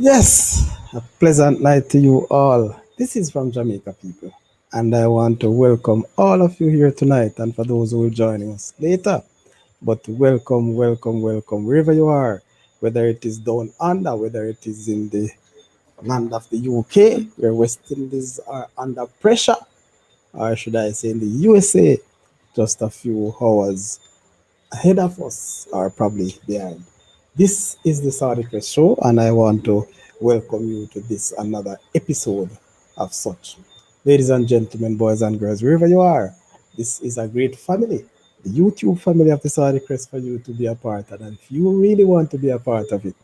Yes, a pleasant night to you all. This is from Jamaica, people, and I want to welcome all of you here tonight and for those who will join us later. But welcome, welcome, welcome, wherever you are, whether it is down under, whether it is in the land of the UK, where West Indies are under pressure, or should I say in the USA, just a few hours ahead of us or probably behind. This is the Saudi Press Show, and I want to welcome you to this another episode of such. Ladies and gentlemen, boys and girls, wherever you are, this is a great family, the YouTube family of the Saudi Press for you to be a part of. And if you really want to be a part of it,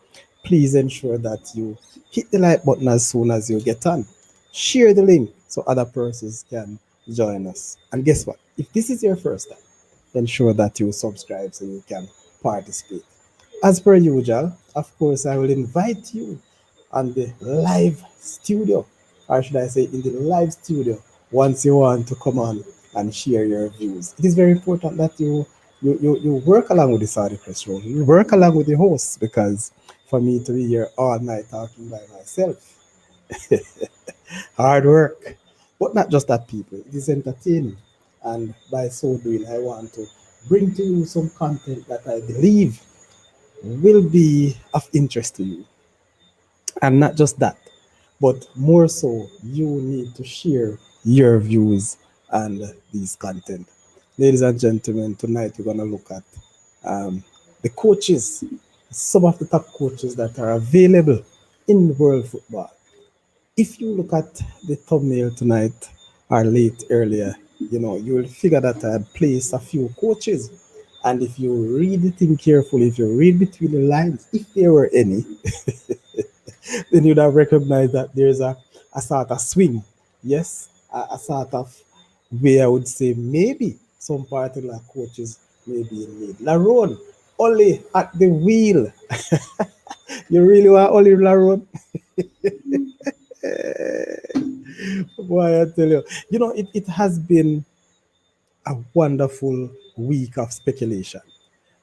please ensure that you hit the like button as soon as you get on. Share the link so other persons can join us. And guess what? If this is your first time, ensure that you subscribe so you can participate. As per usual, of course, I will invite you on the live studio, or should I say, in the live studio, once you want to come on and share your views. It is very important that you work along with the Saudi Press Show. You work along with the hosts because for me to be here all night talking by myself, hard work. But not just that, people. It is entertaining. And by so doing, I want to bring to you some content that I believe will be of interest to you. And not just that, but more so, you need to share your views and these content. Ladies and gentlemen, tonight we're going to look at um, the coaches, some of the top coaches that are available in world football. If you look at the thumbnail tonight or late earlier, you will figure that I had placed a few coaches. And if you read the thing carefully, if you read between the lines, if there were any, then you'd have recognized that there's a sort of swing. Yes, a sort of way I would say maybe some particular coaches may be in need. Laron, only at the wheel. You really want only Laron? Boy, I tell you, it has been a wonderful week of speculation,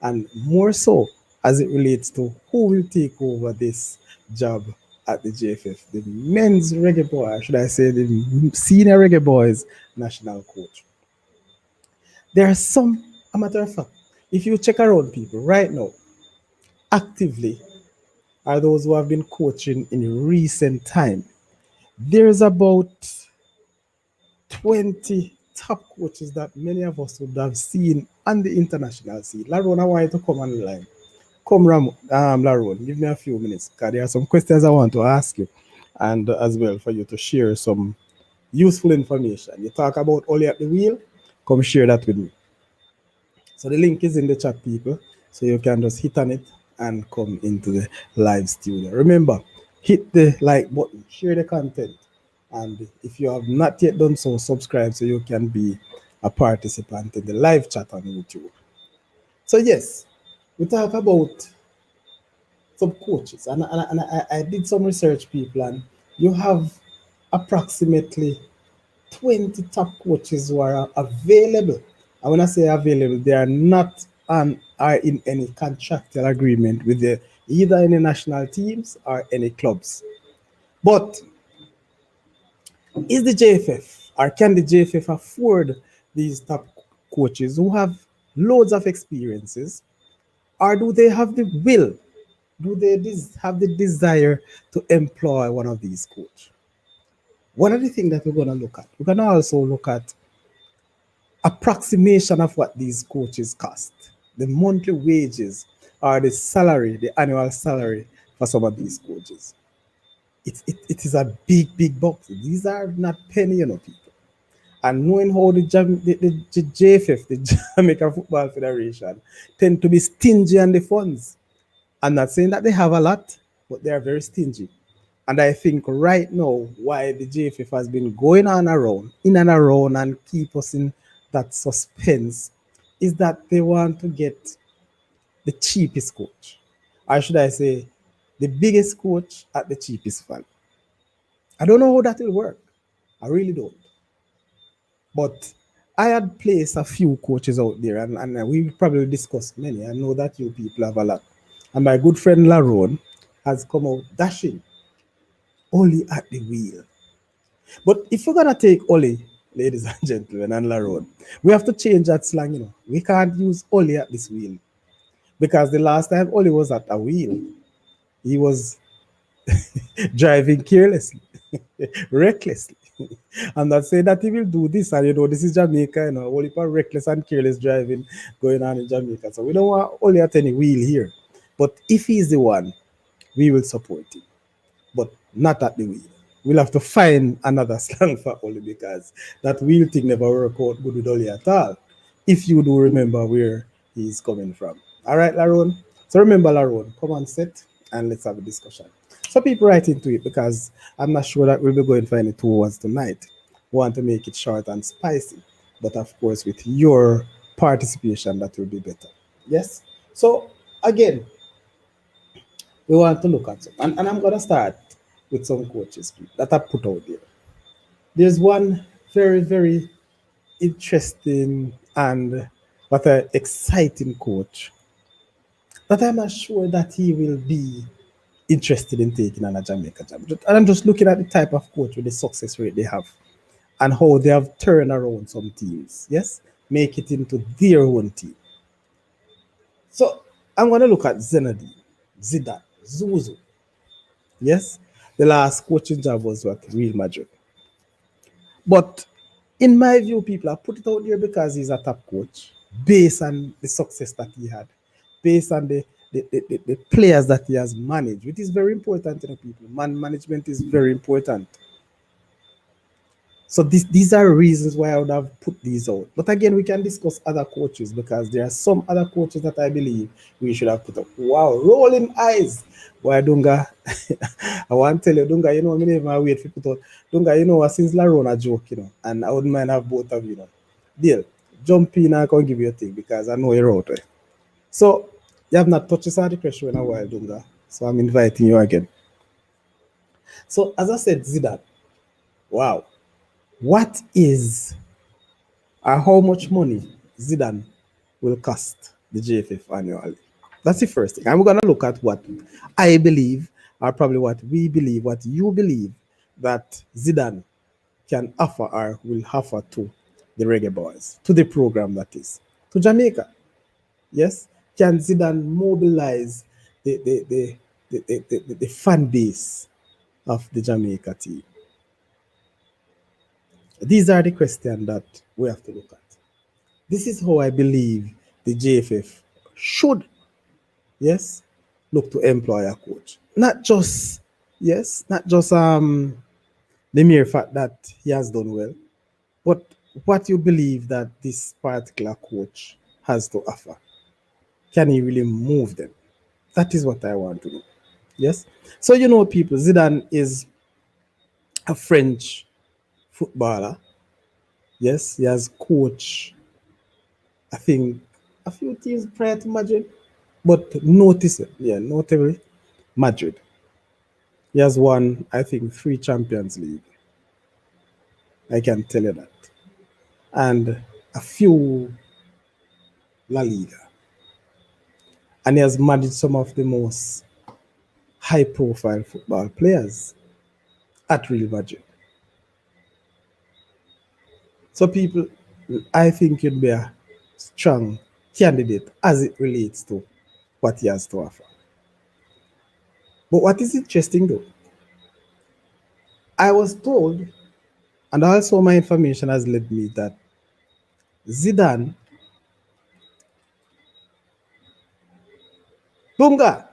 and more so as it relates to who will take over this job at the JFF, the men's reggae boy, or should I say, the senior reggae boys national coach. There are some, a matter of fact, if you check around people right now, actively are those who have been coaching in recent time. There's about 20 top coaches that many of us would have seen on the international scene. Laron, I want you to come on the line. Come, Laron, give me a few minutes because there are some questions I want to ask you, and as well for you to share some useful information. You talk about Oli at the wheel, come share that with me. So the link is in the chat, people, so you can just hit on it and come into the live studio. Remember, hit the like button, share the content, and if you have not yet done so, subscribe so you can be a participant in the live chat on YouTube. So yes, we talk about some coaches, and I did some research, people, and you have approximately 20 top coaches who are available. And when I say available, they are not are in any contractual agreement with either any national teams or any clubs. But is the JFF, or can the JFF afford these top coaches who have loads of experiences, or do they have the will? Do they have the desire to employ one of these coaches? One of the things that we're going to look at, we're going to also look at approximation of what these coaches cost, the monthly wages or the salary, the annual salary for some of these coaches. It is a big, big box. These are not penny, people. And knowing how the JFF, the Jamaica Football Federation, tend to be stingy on the funds. I'm not saying that they have a lot, but they are very stingy. And I think right now, why the JFF has been going on around, in and around, and keep us in that suspense is that they want to get the cheapest coach. Or should I say, the biggest coach at the cheapest fund. I don't know how that will work. I really don't. But I had placed a few coaches out there, and we probably discussed many. I know that you people have a lot. And my good friend Laron has come out dashing Oli at the wheel. But if we're gonna take Oli, ladies and gentlemen, and Laron, we have to change that slang. We can't use Oli at this wheel because the last time Oli was at a wheel, he was driving carelessly, recklessly. I'm not saying that he will do this, and this is Jamaica, only for reckless and careless driving going on in Jamaica. So we don't want Oli at any wheel here. But if he's the one, we will support him, but not at the wheel. We'll have to find another slang for Oli because that wheel thing never worked out good with Oli at all. If you do remember where he's coming from. All right, Laron. So remember, Laron, come on set and let's have a discussion. So people write into it because I'm not sure that we'll be going for any 2 hours tonight. We want to make it short and spicy, but of course with your participation that will be better. Yes. So again, we want to look at some, and I'm gonna start with some coaches that I put out there. There's one very, very interesting and what a exciting coach that I'm not sure that he will be interested in taking on a Jamaica job. And I'm just looking at the type of coach with the success rate they have and how they have turned around some teams. Yes, make it into their own team. So I'm gonna look at Zinedine, Zidane, Zuzu. Yes, the last coaching job was what Real Madrid. But in my view, people have put it out there because he's a top coach, based on the success that he had, based on the players that he has managed, which is very important to the people. Management is very important. So these are reasons why I would have put these out. But again, we can discuss other coaches because there are some other coaches that I believe we should have put up. Wow, rolling eyes. Why Dunga? I want to tell you, Dunga, I never wait for put out. Dunga, since Laron a joke, and I wouldn't mind have both of Deal. Jump in and I can give you a thing because I know you're out there. So you have not touched the Saudi pressure in a while, Dunga. So I'm inviting you again. So as I said, Zidane. Wow. What is or how much money Zidane will cost the JFF annually? That's the first thing. And we're going to look at what I believe, or probably what we believe, what you believe that Zidane can offer or will offer to the Reggae Boys, to the program that is, to Jamaica. Yes? Can Zidane mobilize the fan base of the Jamaica team? These are the questions that we have to look at. This is how I believe the JFF should, yes, look to employ a coach. Not just, the mere fact that he has done well, but what you believe that this particular coach has to offer. Can he really move them? That is what I want to know. Yes. So people, Zidane is a French footballer. Yes, he has coached, I think, a few teams prior to Madrid, but notably Madrid. He has won, I think, 3 Champions League. I can tell you that, and a few La Liga, and he has managed some of the most high-profile football players at Real Madrid. So, people, I think you'd be a strong candidate as it relates to what he has to offer. But what is interesting though, I was told, and also my information has led me that Zidane, Dunga,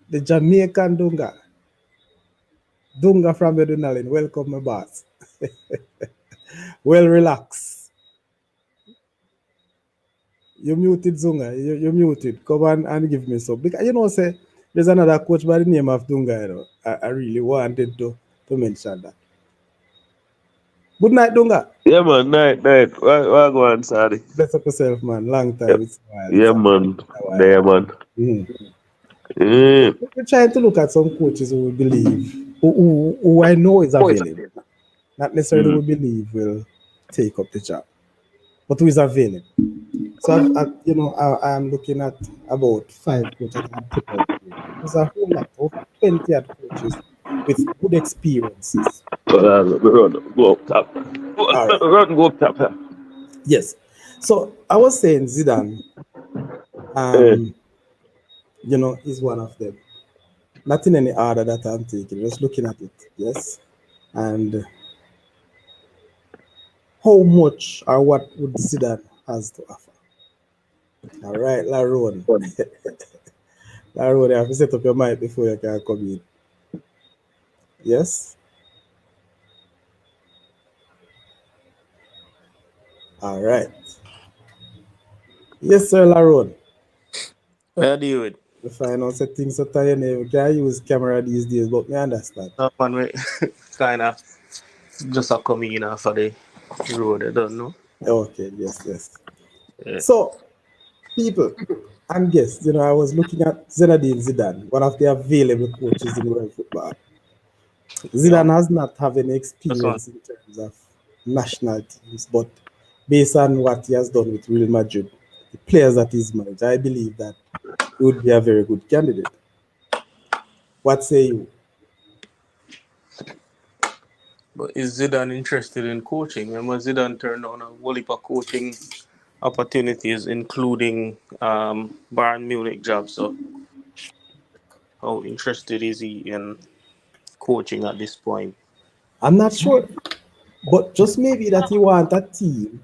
the Jamaican Dunga from Medunalin, welcome my boss. Well, relax. You muted, Zunga. You muted. Come on and give me some. Because say there's another coach by the name of Dunga. I really wanted to mention that. Good night, Dunga. Yeah, man. Night. Why go on, sorry. Bless up yourself, man. Long Yeah, time. It's a while. yeah, man. A while. There, man. Mhm. Mm. We're trying to look at some coaches who we believe, who I know is available. Not necessarily Mm. we believe will take up the job, but who is available. So I'm looking at about 5 coaches that I put out here. There's a whole lot, over 20 odd coaches with good experiences. Go up top. All right. Run, go up top. Yes. So I was saying Zidane, Eh, um, is one of them. Not in any order that I'm taking, just looking at it. Yes. And how much or what would Zidane has to offer? All right, Laron. Laron, you have to set up your mic before you can come in. Yes. All right. Yes, sir, Laron. Where do it? We find out that things are tired. We can use camera these days, but me understand. No, man, we kind of just a coming in for the road, I don't know. Okay, yes, yes. Yeah. So, people and guests, I was looking at Zinedine Zidane, one of the available coaches in world football. Yeah, Zidane has not have any that's one. experience in terms of national teams, but based on what he has done with Real Madrid, the players that he's managed, I believe that he would be a very good candidate. What say you? But is Zidane interested in coaching? Remember, Zidane turned down a whole heap of coaching opportunities, including Bayern Munich job. So, how interested is he in coaching at this point? I'm not sure, but just maybe that he want a team,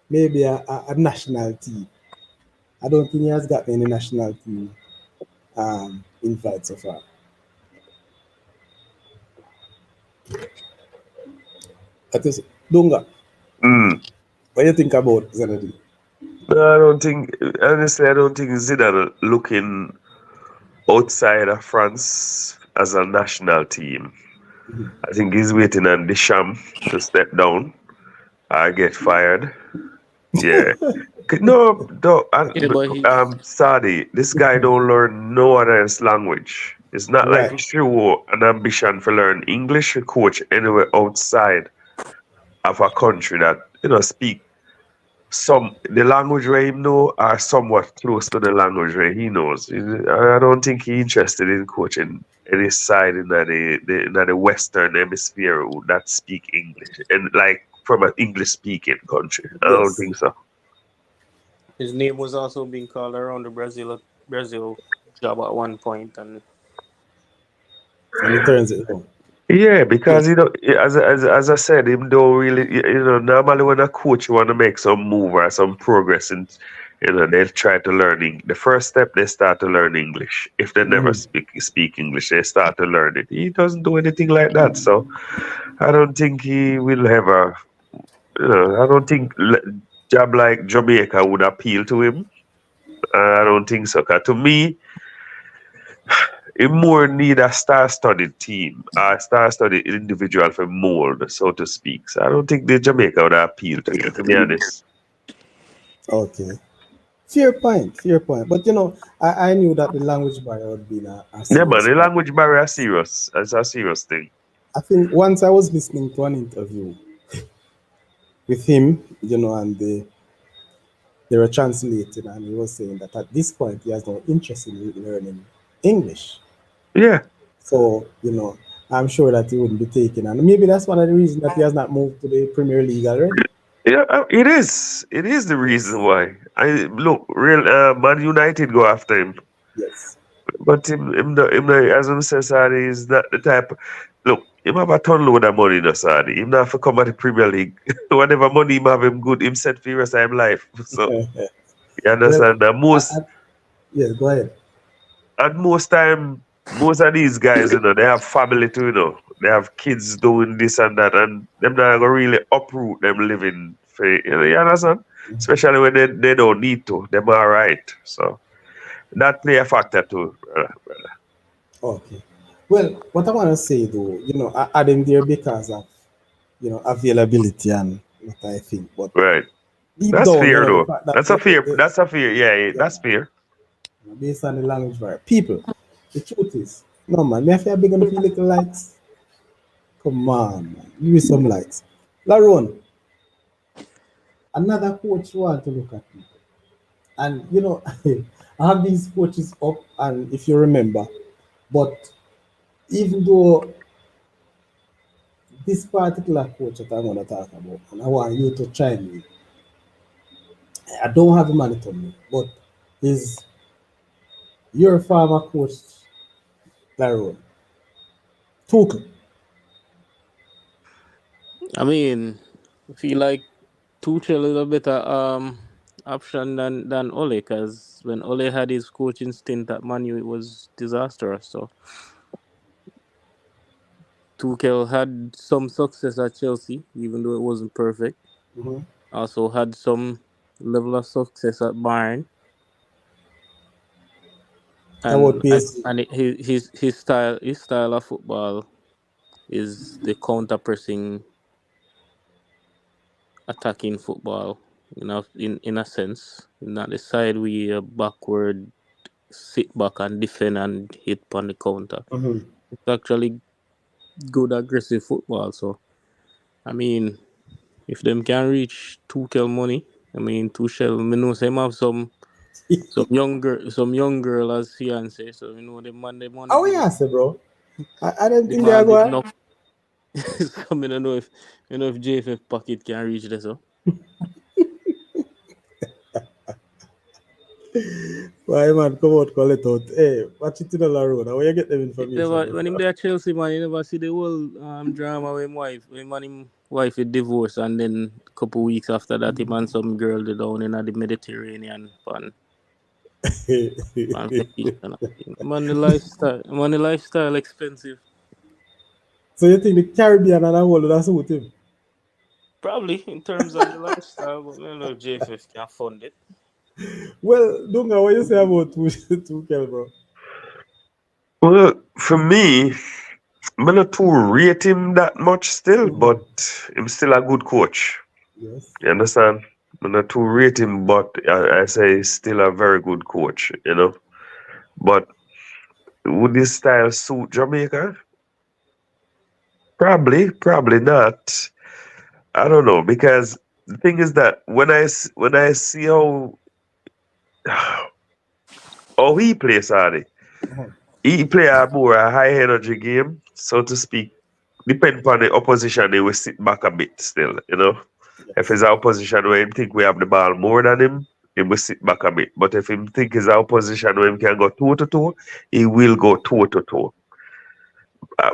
maybe a national team. I don't think he has got any national team invite so far. That is Dunga. mm. What do you think about Zinedine? No, honestly, I don't think Zidane looking outside of France as a national team. Mhm. I think he's waiting on Deschamps to step down or get fired. Yeah. No, no, Yeah, but he Sadi, this guy don't learn no other language. It's not like Right. he show an ambition for learn English to coach anywhere outside of a country that, speak the language where he know are somewhat close to the language where he knows. I don't think he interested in coaching any side in the Western Hemisphere that speak English and like from an English speaking country. I don't Yes. think so. his name was also being called around the Brazil job at one point, and And he turns it on. Yeah, because as I said, him don't really normally when a coach want to make some move or some progress and they try to learn the first step they start to learn English. If they never Mhm. speak English, they start to learn it. He doesn't do anything like that, so I don't think he will ever. I don't think job like Jamaica would appeal to him. I don't think so. 'Cause to me, he more need a star-studded team, a star-studded individual for mold, so to speak. So I don't think the Jamaica would appeal to him, to be honest. Okay. Fair point. Fair point. But I knew that the language barrier would be a Yeah, man, serious the problem. language barrier is serious. It's a serious thing. I think once I was listening to an interview with him, and they were translating, and he was saying that at this point he has no interest in learning English. Yeah, So, I'm sure that he wouldn't be taken. And maybe that's one of the reasons that he has not moved to the Premier League already. yeah, it is. It is the reason Yes. why. I look, real Man United go after him, Yes. but as I said, Sadi is not the type. Look, him have a ton load of money, no Sadi. Him not for come at the Premier League. Whatever money him have, him good. Him set for the rest of him life. So you Well, understand that I, most. I, yeah, go ahead. And most of these guys, they have family too, They have kids doing this and that, and them not gonna really uproot them living for you understand? Especially when they don't need to. Them alright. So that play a factor too, brother. Okay. Well, what I want to say though, I add him there because of, availability and what I think. But Right. deep That's down, fair the though. fact that That's a fair yeah, yeah, that's fair. based on the language barrier. People, the truth is, no man, me I feel big on a few little likes. Come on, man. Give me some likes. Laron, another coach want to look at me. And I have these coaches up, and if you remember, but even though this particular coach that I'm going to talk about, and I want you to chime in. I don't have him on it on me, but he's your former coach, Tyrone. Tuchel. I mean, I feel like Tuchel is a better option than Ole, because when Ole had his coaching stint at Man U, it was disastrous. So Tuchel had some success at Chelsea, even though it wasn't perfect. Mm-hmm. Also had some level of success at Bayern, How about and PSG? his style of football is the counter pressing attacking football. In a sense, not the side where you backward sit back and defend and hit on the counter. Mm-hmm. It's actually good aggressive football. So I mean, if them can reach Tuchel money, I mean Tuchel, me know him have some young girl as fiance. So the man they want to Oh, give him yeah, say, bro. I don't think they are demand going. enough. So I don't know if JFF pocket can reach this. So Why, man, come out, call it out. Hey, watch it in the road. How you get them information? when him there Chelsea man, you never see the whole drama with him wife. Him and him wife is divorced, and then a couple weeks after that, him and some girl they down in the Mediterranean on vacation. Money lifestyle expensive. So you think the Caribbean and the whole of that suit him? Probably in terms of the lifestyle, but I don't know if JFF can fund it. Well, Dunga, what you say about Tuchel, bro? Well, for me, I'm not too rate him that much still, Mm-hmm. but I'm still a good coach. Yes. You understand? I'm not too rate him, but I say he's still a very good coach, you know. But would this style suit Jamaica? Probably not. I don't know, because the thing is that when I see how he plays, Hardy, Uh-huh. he play a more a high energy game, so to speak. Depend upon the opposition, they will sit back a bit still, you know. If Yes. it's an opposition where him think we have the ball more than him, he will sit back a bit. But if him think it's an opposition where him can go toe to toe, he will go toe to toe.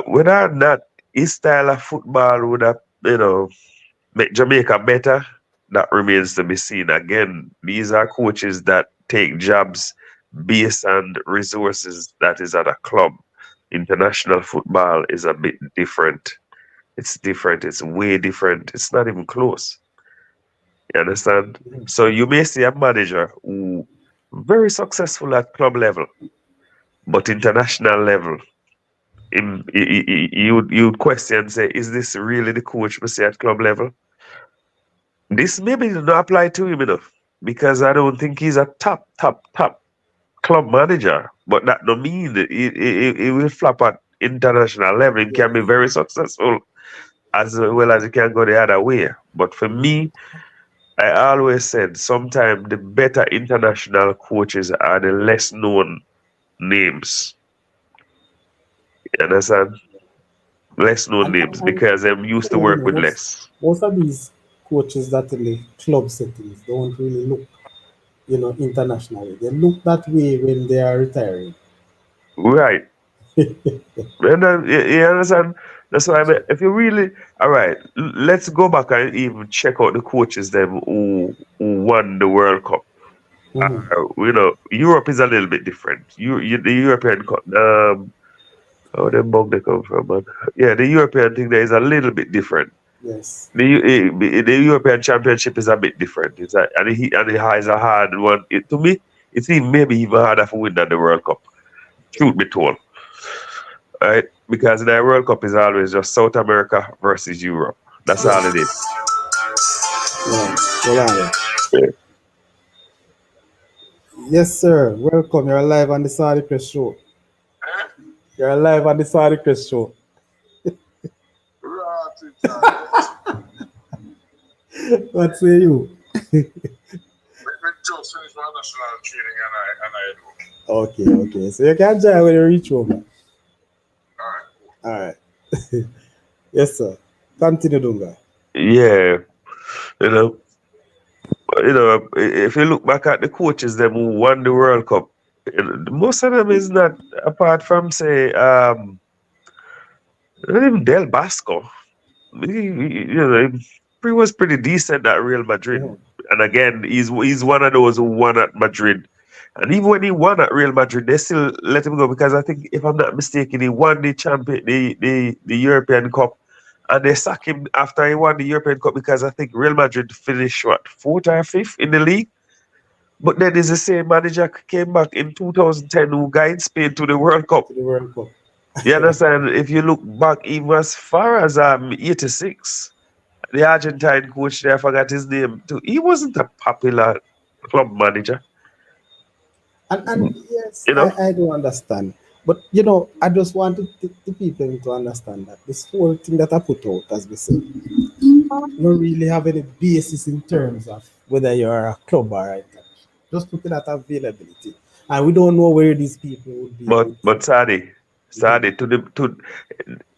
Whether or not his style of football would have, make Jamaica better, that remains to be seen. Again, these are coaches that take jobs based on resources that is at a club. International football is a bit different. It's different. It's way different. It's not even close. You understand? Mhm. So you may see a manager who very successful at club level, but international level, you'd question say, is this really the coach we see at club level? This maybe does not apply to him enough because I don't think he's a top club manager. But that don't mean that he will flop at international level. He can be very successful as well as he can go the other way. But for me, I always said sometimes the better international coaches are the less known names. You understand? Less known names And because I'm used to work with less. most of these coaches that in the club settings don't really look, internationally. They look that way when they are retiring. Right. And you understand? That's why if you really, all right, let's go back and even check out the coaches them who won the World Cup. Mhm. Europe is a little bit different. The European Cup, oh, them bug they come from, man. Yeah, the European thing there is a little bit different. Yes. The European Championship is a bit different. It's a, and the high is a hard one. To me, it's even maybe even harder to win than the World Cup. Truth be told, right? Because the World Cup is always just South America versus Europe. That's all it is. Yeah. Hold on there. Yeah. Yes, sir. Welcome. You're live on the Saudi Crest Show. You're live on the Saudi Crest Show. What say you? Okay. So you can join when you reach home. All right. Yes, sir. Continue, Dunga. Yeah, you know, if you look back at the coaches them who won the World Cup, most of them is not apart from say not even Del Basco. He was pretty decent at Real Madrid, Mhm. and again, he's one of those who won at Madrid. And even when he won at Real Madrid, they still let him go because I think, if I'm not mistaken, he won the champion, the European Cup, and they sacked him after he won the European Cup because I think Real Madrid finished what, fourth or fifth in the league. But then is the same manager came back in 2010 who guided Spain to the World Cup. To the World Cup. You understand? If you look back even as far as '86, the Argentine coach there, I forgot his name too. He wasn't a popular club manager, And yes, you know. I do understand. But I just wanted the people to understand that this whole thing that I put out, as we say, don't really have any basis in terms of whether you're a club or a country. Just looking at availability. And we don't know where these people would be But good for. but Sadi, Mhm. Sadi,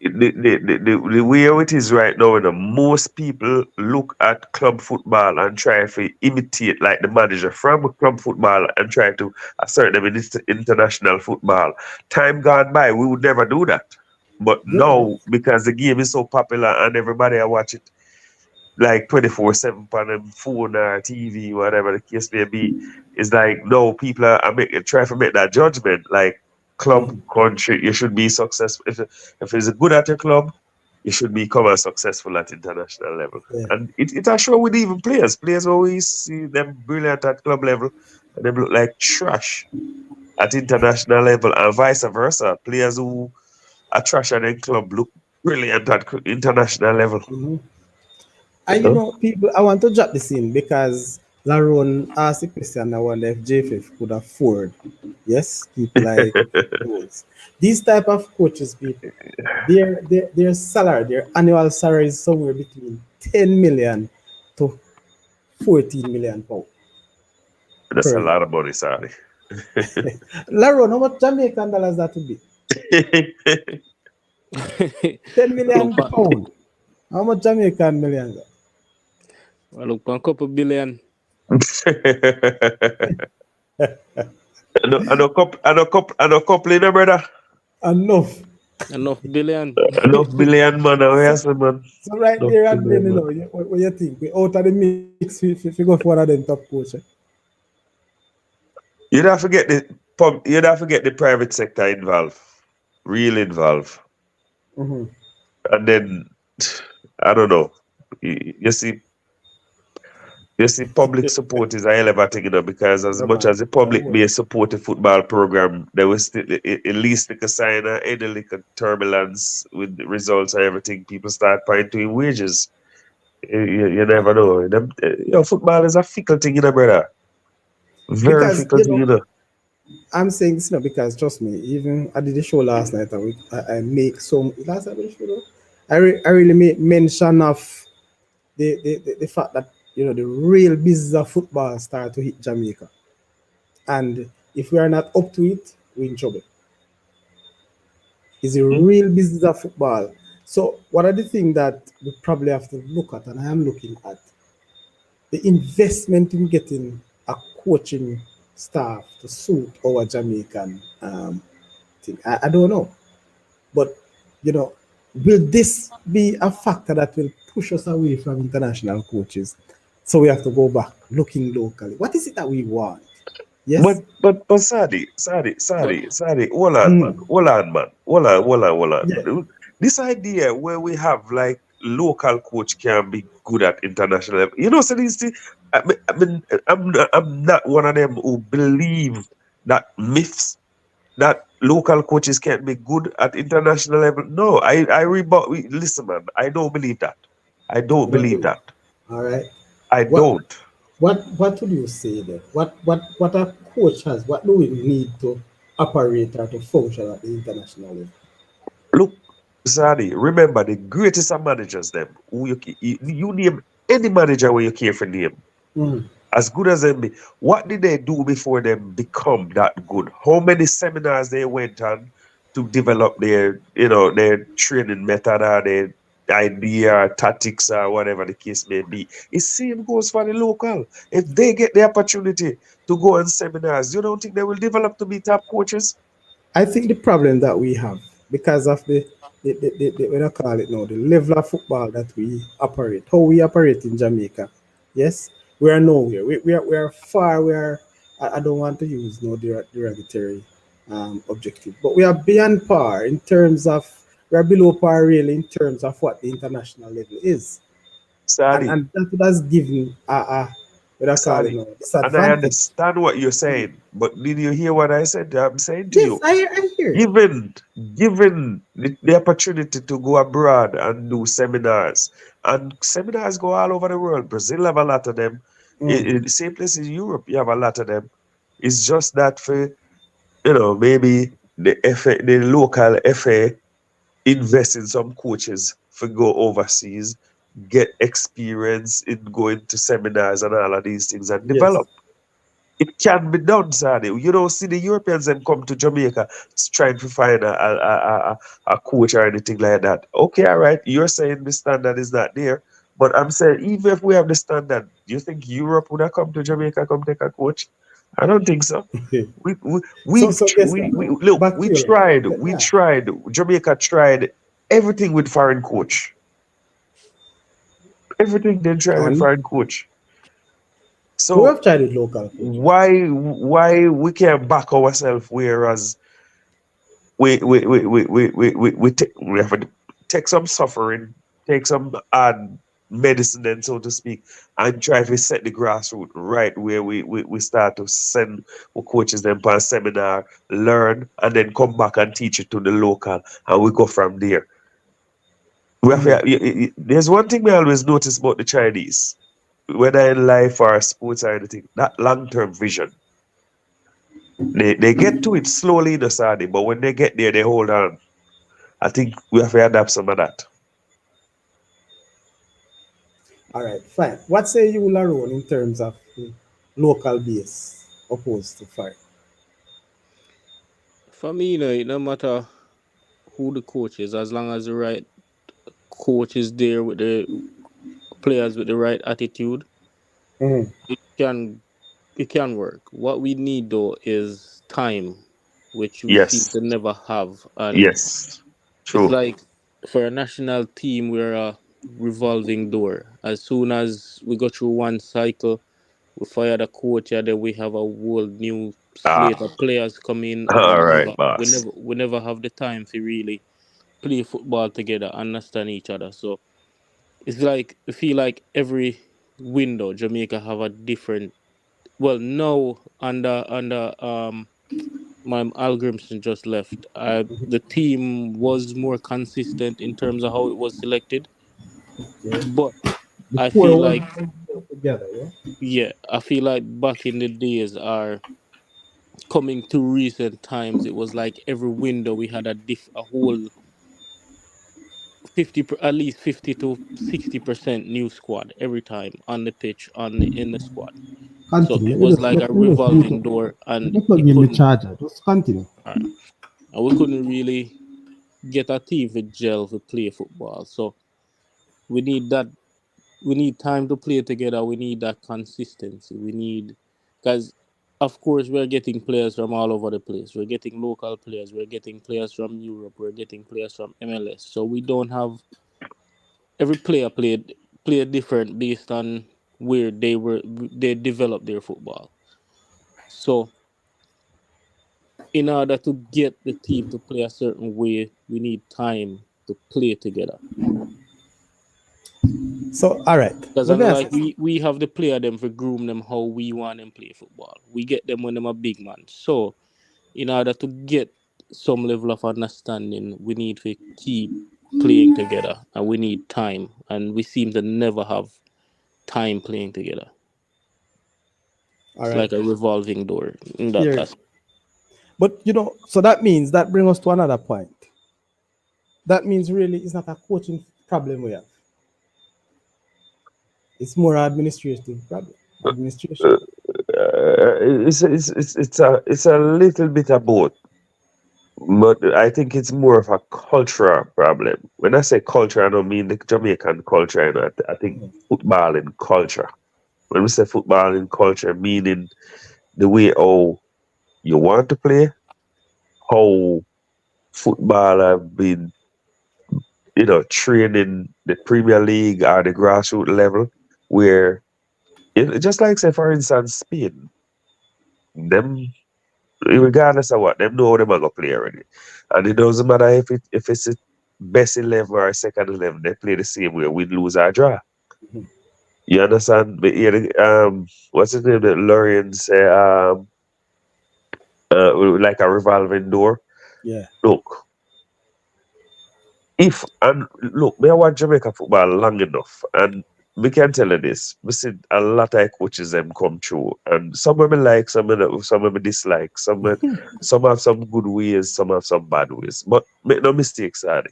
the way it is right now, most people look at club football and try to imitate like the manager from club football and try to assert them in international football. Time gone by, we would never do that. But Yeah. now, because the game is so popular and everybody I watch it like 24/7 on them phone or TV, whatever the case may be, it's like no, people are try to make that judgment. Like club, Mhm. country, you should be successful. If it's good at your club, you should become as successful at international level. Yeah. And it are sure with even players. Players always see them brilliant at club level and they look like trash at international level, and vice versa. Players who are trash at their club look brilliant at international level. Mhm. You And know? people, I want to drop this in because Laron asked the question. I wonder if JFF could afford, yes, people like those. These type of coaches, people, their salary, their annual salary is somewhere between 10 million to 14 million pounds That's per a year. lot of money, sorry. Laron, how much Jamaican dollars that would be? 10 look, million pa, pound. How much Jamaican million? look, a couple billion. I know couple, brother. Enough. Enough billion. Enough billion man, So, yes, man. so right Enough there and then, billion man. what you think? We out of the mix if we go for one of them top coach. You don't forget the private sector involved, real involved, Mm-hmm. and then I don't know. You see, public support is a hell of a thing, because as Yeah, much man. as the Yeah, public well. may support the football program, there was still at least like a sign of any like a turbulence with the results and everything. People start pointing wages. You never know. Football is a fickle thing, brother. Very Because, fickle thing, I'm saying this, because trust me, even I did the show last night and I make some, last night I did the show, though, I really make mention of the fact that, the real business of football start to hit Jamaica. And if we are not up to it, we're in trouble. It's a Hmm? real business of football. So what are the things that we probably have to look at, and I am looking at the investment in getting a coaching staff to suit our Jamaican thing. I don't know, but will this be a factor that will push us away from international coaches? So we have to go back looking locally. What is it that we want? But Yes. but Sadi, But hold on, man, Mm. hold on, man, hold on, Yeah. man. This idea where we have like local coach can be good at international level. So these things, I'm not one of them who believe that myths that local coaches can't be good at international level. No, listen, man, I don't believe that. I don't You don't believe believe. that. All right. I What don't. what would you say then? What a coach has? What do we need to operate or to function at the international level? Look, Zani, remember the greatest of managers, them who you name any manager where you care for name, Mm. as good as them be. What did they do before them become that good? How many seminars they went on to develop their training method or idea, tactics, or whatever the case may be. It's same goes for the local. If they get the opportunity to go on seminars, you don't think they will develop to be top coaches? I think the problem that we have because of the what I call it now, the level of football that we operate, how we operate in Jamaica. Yes, we are nowhere. We are far. We are. I don't want to use no derogatory objective, but we are beyond par in terms of we are below par really in terms of what the international level is, Sadi, and that does given a what I call it Sadi. now And I disadvantage. understand what you're saying, but did you hear what I said? I'm saying to Yes, you, I hear you. given given the opportunity to go abroad and do seminars, and seminars go all over the world. Brazil have a lot of them. Mm, In the same place in Europe, you have a lot of them. It's just that for maybe the the local FA invest in some coaches for go overseas, get experience in going to seminars and all of these things and yes. develop. It can be done, Sadi. You don't see the Europeans them come to Jamaica trying to find a coach or anything like that. Okay, all right. You're saying the standard is not there. But I'm saying, even if we have the standard, do you think Europe would have come to Jamaica, come take a coach? I don't think so. So guess what? We look, Back to you, Larry. we Yeah. tried, Jamaica tried everything with foreign coach. Everything they try with And foreign coach. we So have tried with local coaches. why we can't back ourselves, whereas we have to take some suffering, take some hard medicine, then so to speak, and try to set the grassroots right where we start to send our coaches them for a seminar, learn, and then come back and teach it to the local, and we go from there. We have Mhm. there's one thing we always notice about the Chinese, whether in life or sports or anything, that long-term vision. They get to it slowly in the Saudi, but when they get there, they hold on. I think we have to adapt some of that. All right, fine. What say you, Laron, in terms of local base opposed to foreign? For me, it no matter who the coach is, as long as the right coach is there with the players with the right attitude, Mhm. it can it can work. What we need though is time, which we seem Yes, to never have. And yes, it's true. like for a national team, we're a revolving door. As soon as we go through one cycle, we fire the coach, and then we have a whole new slate of Ah, players come in, and all right, boss. we never have the time to really play football together, understand each other. So it's like I feel like every window Jamaica have a different. Well, no, under my Grimson just left. The team was more consistent in terms of how it was selected, Yeah. but The I core feel was like put together, yeah. yeah, I feel like back in the days are coming to recent times. It was like every window we had a whole at least 50 to 60% new squad every time on the pitch in the squad. So Continue. it was like a revolving door, Let and me plug it in the couldn't. charger. Just continue. And we couldn't really get a team for gel to play football. So we need that. We need time to play together. We need that consistency. We need because. Of course, we're getting players from all over the place. We're getting local players. We're getting players from Europe. We're getting players from MLS. So we don't have every player played different based on where they developed their football. So in order to get the team to play a certain way, we need time to play together. So, all right. Because Let me ask unlike you. we have the player them for groom them how we want them play football. We get them when them a big man. So in order to get some level of understanding, we need to keep playing together and we need time. And we seem to never have time playing together. All It's right. like a revolving door in that Here. aspect. But so that means that brings us to another point. That means really it's not a coaching problem we have. It's more administrative problem. Administration. It's a little bit of both. But I think it's more of a cultural problem. When I say culture, I don't mean the Jamaican culture. I think football and culture. When we say football and culture, meaning the way how you want to play, how football have been, trained in the Premier League or the grassroots level, where just like say for instance Spain, them regardless of what, them know how them are gonna play already. And it doesn't matter if it's a best 11 or second 11, they play the same way, win, lose, or draw. Mhm. You understand? But yeah, what's his name that Lorian say, like a revolving door. Yeah. Look, me I watch Jamaica football long enough, and we can tell you this. We see a lot of coaches them come through, and some of me like, some of me dislike. Some have some good ways, some have some bad ways. But make no mistakes, Adi.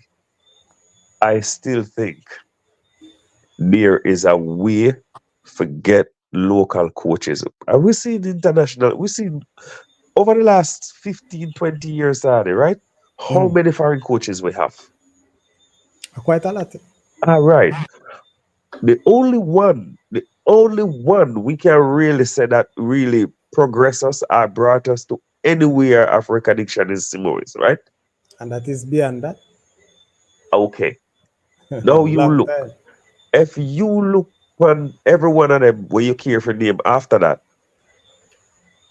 I still think there is a way to get local coaches. And we see international. We see over the last 15, 20 years, Adi, right? How many foreign coaches we have? Quite a lot. All right. The only one we can really say that really progressed us or brought us to anywhere of recognition is Simoes, right? And that is beyond that. Okay. Now you Long look. time. If you look on every one of them where you care for name after that,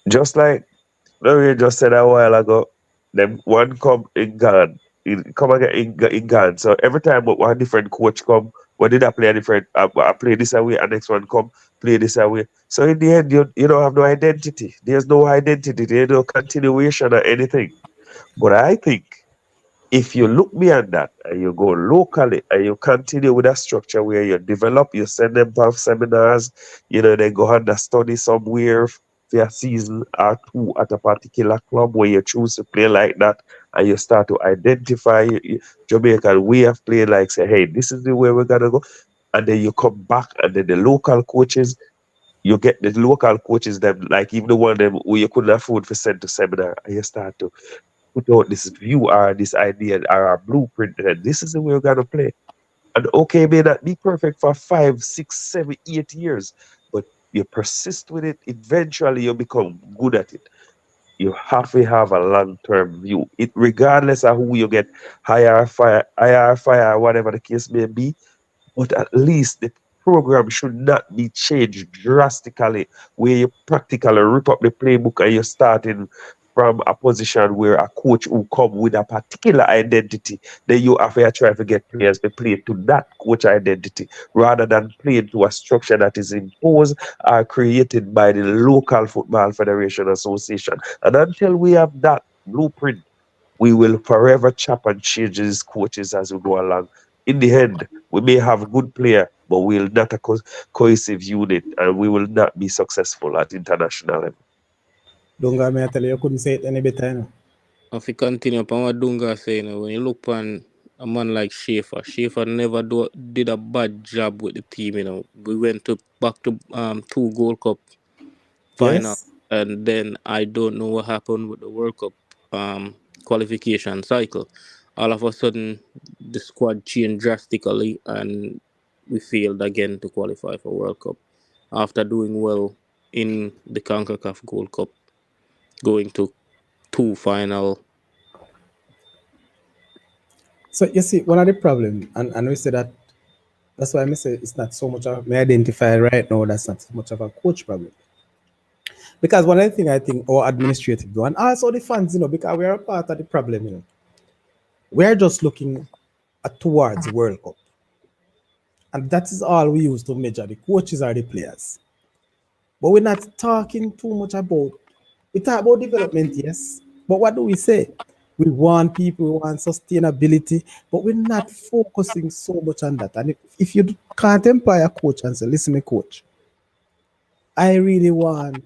just like we just said a while ago, them one come in gone, come again in gone. So every time one different coach come, what did I play a different? I play this away, and next one come play this away. So in the end, you don't have no identity. There's no identity. There's no continuation or anything. But I think if you look beyond that and you go locally and you continue with that structure where you develop, you send them for seminars, they go under study somewhere for a season or two at a particular club where you choose to play like that, and you start to identify Jamaican way of playing, like say, hey, this is the way we're gonna go. And then you come back, and then the local coaches, you get the local coaches, them like even the one them who you couldn't afford to send to seminar, and you start to put out this view or this idea or our blueprint that this is the way we're gonna play. And okay, may not be perfect for 5, 6, 7, 8 years, but you persist with it, eventually you become good at it. You have to have a long-term view. It regardless of who you get, higher fire, whatever the case may be, but at least the program should not be changed drastically, where you practically rip up the playbook and you're starting from a position where a coach will come with a particular identity. Then you have to try to get players to play to that coach identity rather than playing to a structure that is imposed or created by the local football federation association. And until we have that blueprint, we will forever chop and change these coaches as we go along. In the end, we may have a good player, but we'll not a cohesive unit, and we will not be successful at international level. Dunga, me I tell you, you couldn't say it any better, If you continue upon what Dunga saying, when you look on a man like Schaefer never did a bad job with the team. We went back to 2 Gold Cup final, Yes. and then I don't know what happened with the World Cup qualification cycle. All of a sudden, the squad changed drastically, and we failed again to qualify for World Cup after doing well in the CONCACAF Gold Cup, going to 2 final. So you see, one of the problem, and we say that's why I say it's not so much of me identify right now. That's not so much of a coach problem. Because one of the thing I think our administrative do, and also the fans, because we are a part of the problem, we are just looking towards World Cup. And that is all we use to measure the coaches or the players. But we're not talking too much about, we talk about development, yes. But what do we say? We want people, we want sustainability, but we're not focusing so much on that. And if you can't employ a coach and say, listen, me coach, I really want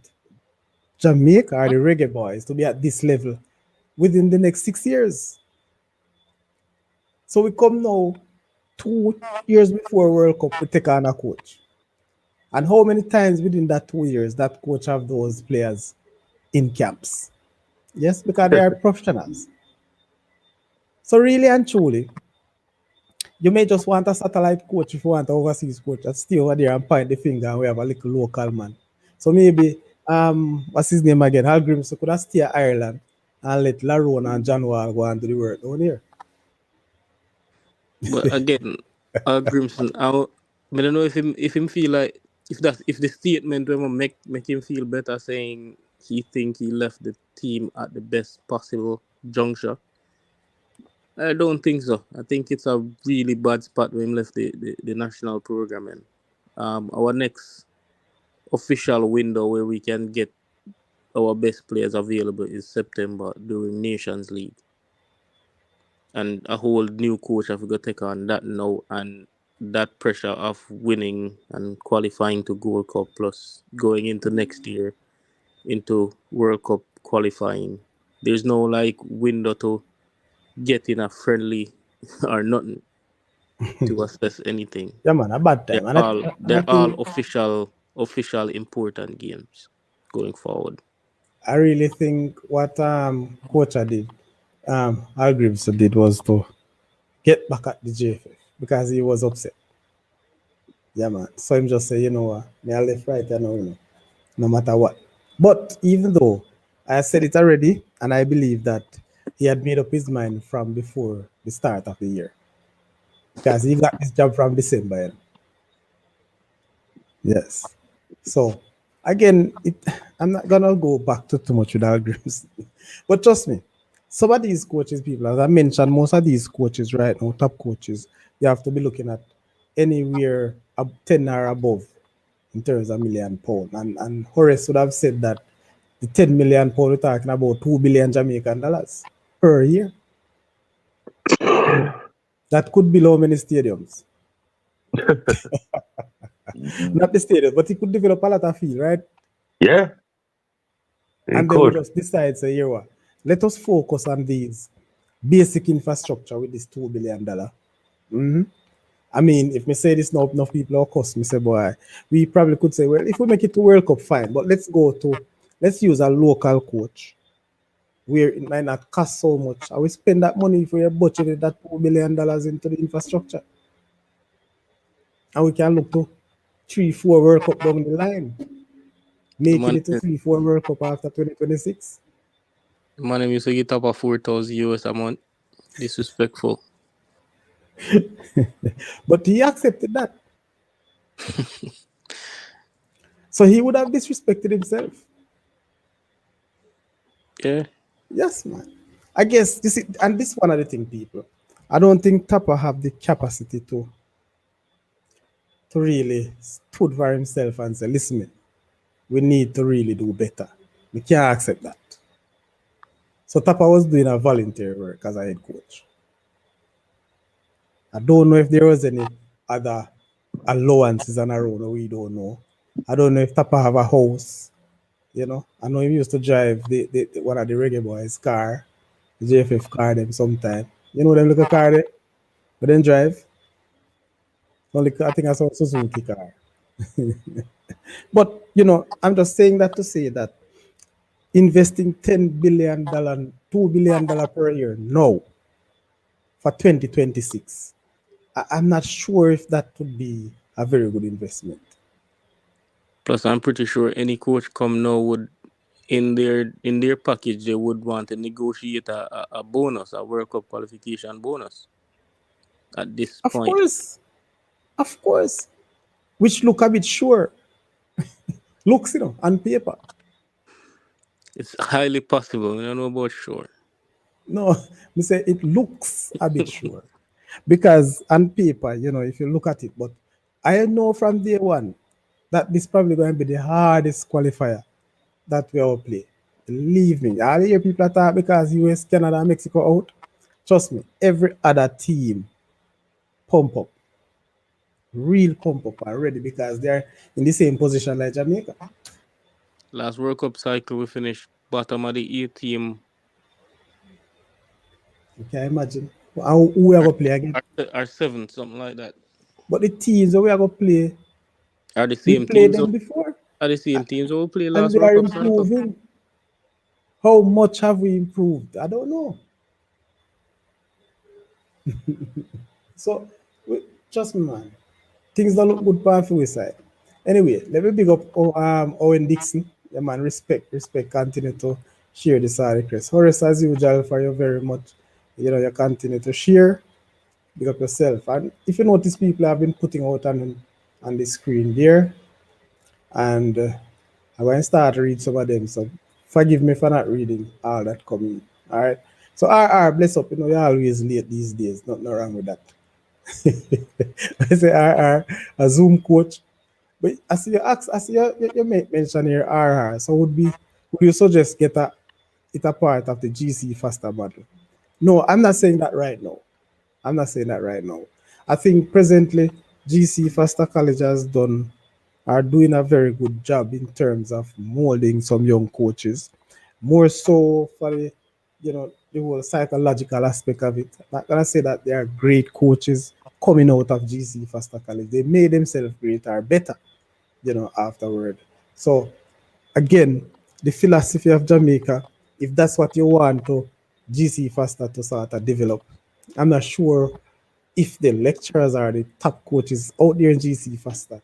Jamaica or the reggae boys to be at this level within the next 6 years. So we come now 2 years before World Cup, we take on a coach. And how many times within that 2 years that coach have those players in camps? Yes, because they are professionals. So really and truly, you may just want a satellite coach if you want an overseas coach and stay over there and point the finger and we have a little local man. So maybe what's his name again? Hal Grimson could have stay at Ireland and let Larone and John Wall go and do the work down here. But again, Grimson, I don't know if him feel like if the statement will make him feel better saying he think he left the team at the best possible juncture. I don't think so. I think it's a really bad spot when him left the national programming. Our next official window where we can get our best players available is September during Nations League. And a whole new coach have got to take on that now and that pressure of winning and qualifying to Gold Cup plus going into next year into World Cup qualifying. There's no like window to get in a friendly or nothing to assess anything. Yeah, man, a bad They're time. And all I they're all think official important games going forward. I really think what coach did, Al Grimson did was to get back at the JFF because he was upset. Yeah, man. So him just say, you know what, me I left right now, no matter what. But even though I said it already, and I believe that he had made up his mind from before the start of the year because he got this job from December. Yes. So again, I'm not gonna go back to too much with Al Grimson, but trust me, some of these coaches, people, as I mentioned, most of these coaches right now, top coaches, you have to be looking at anywhere 10 or above in terms of £1 million. And Horace would have said that the £10 million we're talking about 2 billion Jamaican dollars per year. That could build how many stadiums? Not the stadium, but he could develop a lot of field, right? Yeah. And then we just decide, say, you know what, let us focus on these basic infrastructure with this $2 billion. I mean, if me say this now, enough people will cost me say, boy, we probably could say, well, if we make it to World Cup, fine, but let's use a local coach where it might not cost so much. I will spend that money for your budgeted that $2 billion into the infrastructure. And we can look to 3-4 World Cup down the line, making it to 3-4 World Cup after 2026. Man, used to get up at $4,000 a month. Disrespectful. But he accepted that. So he would have disrespected himself. Yeah. Yes, man. I guess this is, and this one of the thing, people. I don't think Tapper have the capacity to really stood for himself and say, listen, man, we need to really do better. We can't accept that. So Tapper was doing a volunteer work as a head coach. I don't know if there was any other allowances and around, we don't know. I don't know if Tapper have a house. You know, I know he used to drive the one of the reggae boys' car, the JFF car them sometime. You know them little car there? But then drive. Only I think I saw a Suzuki car. But you know, I'm just saying that to say that investing $10 billion, $2 billion per year no for 2026. I'm not sure if that would be a very good investment. Plus, I'm pretty sure any coach come now would in their package they would want to negotiate a bonus, a World Cup qualification bonus. At this point, of course, which look a bit sure. Looks, on paper. It's highly possible. I don't know about sure. No, me say it looks a bit sure. Because on paper, if you look at it, but I know from day one that this probably going to be the hardest qualifier that we all play. Believe me, I hear people talk because US, Canada, and Mexico out. Trust me, every other team pump up. Real pump up already because they're in the same position like Jamaica. Last World Cup cycle, we finished bottom of the 8 team. You can imagine. Who we are going to play again? Our 7th, something like that. But the teams that we are going to play are the same teams them before. Are the same teams that we play and last they are World Cup improving. cycle. How much have we improved? I don't know. So, trust me, man, things don't look good for our side. Anyway, let me big up Owen Dixon. Yeah, man, respect. Continue to share this request. Horace, as usual, for you very much. You continue to share, big up yourself. And if you notice, people have been putting out on the screen there, and I'm going to start to read some of them. So forgive me for not reading all that coming. All right. So R, bless up. You're always late these days. Nothing wrong with that. I say R, a Zoom coach. But I see you make mention here RR. So would you suggest get it a part of the GC faster model? No, I'm not saying that right now. I'm not saying that right now. I think presently GC Faster College has done are doing a very good job in terms of molding some young coaches, more so for the whole psychological aspect of it. I'm not gonna say that they are great coaches coming out of GC Faster College. They made themselves great or better, afterward. So again, the philosophy of Jamaica, if that's what you want to GC Faster to sort of develop, I'm not sure if the lecturers are the top coaches out there in GC Faster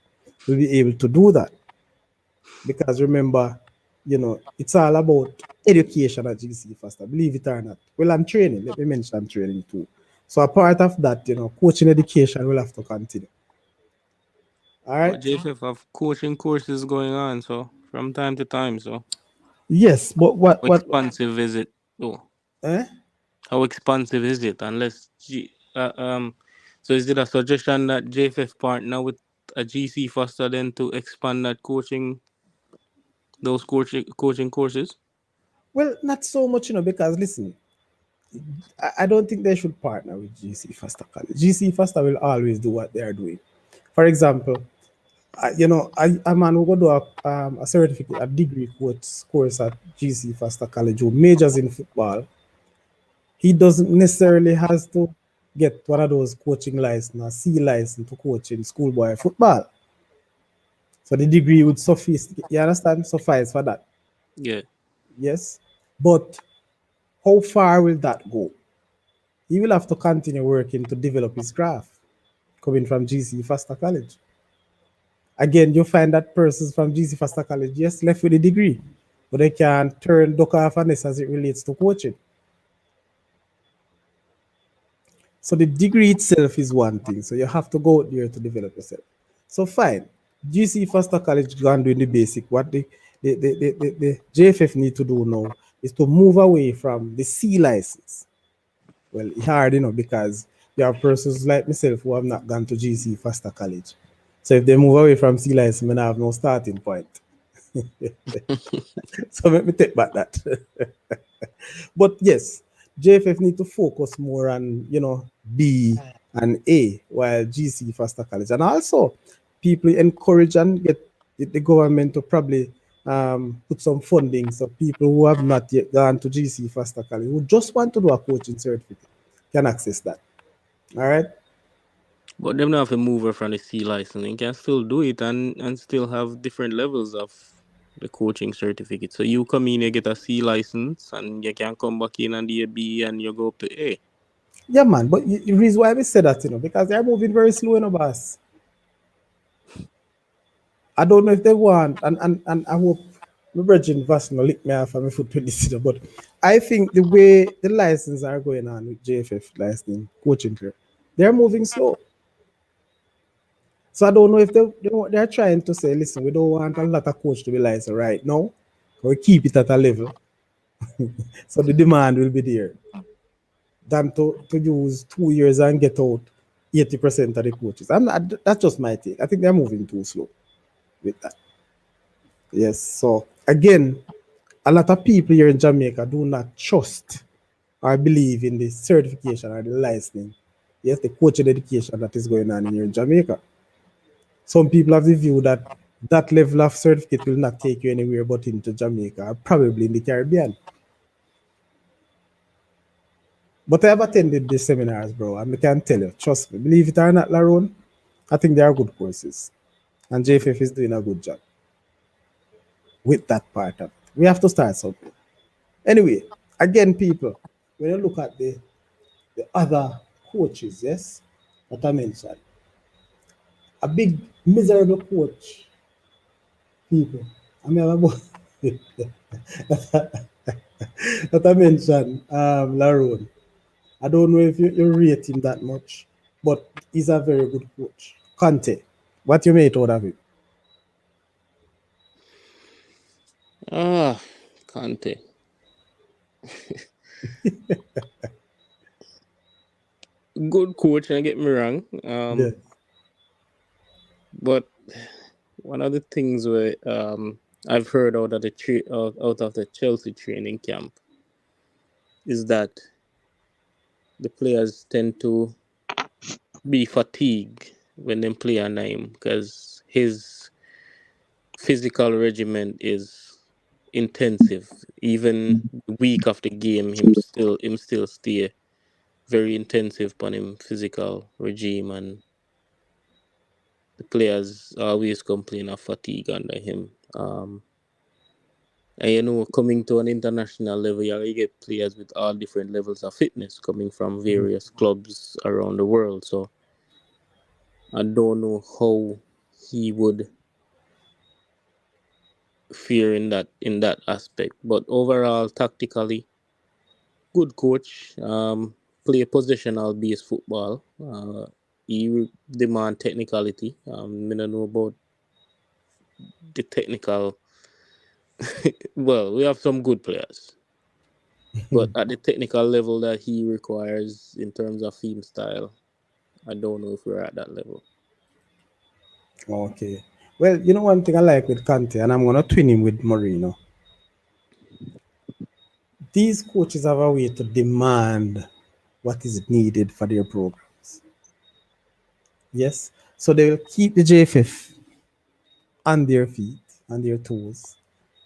will be able to do that. Because remember, it's all about education at GC Faster, believe it or not. Well, I'm training. Let me mention training too. So a part of that, coaching education will have to continue. All But right. JFF have coaching courses going on, so from time to time. So Yes, but how expensive is it? Oh, eh? how expensive is it? So is it a suggestion that JFF partner with a GC faster then to expand that coaching courses? Well, not so much, because listen, I don't think they should partner with GC Faster College. GC Faster will always do what they are doing. For example, a man who go do a certificate, a degree course at GC Faster College who majors in football, he doesn't necessarily has to get one of those coaching license or C license to coach in schoolboy football. So the degree would suffice. You understand? Suffice for that. Yeah. Yes. But how far will that go? He will have to continue working to develop his craft coming from GC Faster College. Again, you find that persons from GC Faster College, yes, left with a degree, but they can turn duck off on this as it relates to coaching. So the degree itself is one thing. So you have to go out there to develop yourself. So fine. GC Faster College gone doing the basic. What the JFF need to do now is to move away from the C license. Well, it's hard, because there are persons like myself who have not gone to GC Faster College. So if they move away from C license, I have no starting point. So let me take back that. But yes, JFF need to focus more on, B and A, while GC Faster College. And also, people encourage and get the government to probably put some funding so people who have not yet gone to GC Faster College, who just want to do a coaching certificate, can access that. All right. But them not have to move her from the C license. You can still do it and still have different levels of the coaching certificate. So you come in, you get a C license, and you can come back in and be a B, and you go up to A. Yeah, man. But the reason why we say that, because they're moving very slow in the bus. I don't know if they want, and I hope my Virgin Vassal lick me off my foot with this, but I think the way the licenses are going on with JFF licensing coaching career, they're moving slow. So I don't know if they're trying to say, listen, we don't want a lot of coach to be licensed right now. We keep it at a level. So the demand will be there. Than to use 2 years and get out 80% of the coaches. That's just my take. I think they're moving too slow with that. Yes. So again, a lot of people here in Jamaica do not trust or believe in the certification or the licensing. Yes, the coaching education that is going on here in Jamaica. Some people have the view that that level of certificate will not take you anywhere but into Jamaica or probably in the Caribbean. But I have attended the seminars, bro, and I can tell you, trust me, believe it or not, Laron, I think they are good courses. And JFF is doing a good job with that part of it. We have to start something. Anyway, again, people, when you look at the other coaches, yes, that I mentioned. A big miserable coach, people. I mean, about that I mentioned, Laron. I don't know if you rate him that much, but he's a very good coach. Conte, what you made out of it? Ah, Conte. Good coach, don't get me wrong. Yeah. But one of the things where I've heard out of the Chelsea training camp is that the players tend to be fatigued when they play a name because his physical regimen is intensive. Even the week of the game, him still stay very intensive on him physical regime, and the players always complain of fatigue under him. And coming to an international level, you get players with all different levels of fitness coming from various clubs around the world. So I don't know how he would fare in that aspect. But overall, tactically, good coach. Play positional based football. He demand technicality. I don't know about the technical. Well, we have some good players, but at the technical level that he requires in terms of theme style, I don't know if we're at that level. Okay. Well, you know one thing I like with Conte, and I'm gonna twin him with Mourinho. These coaches have a way to demand what is needed for their programs. Yes. So they will keep the JFF on their feet, on their toes.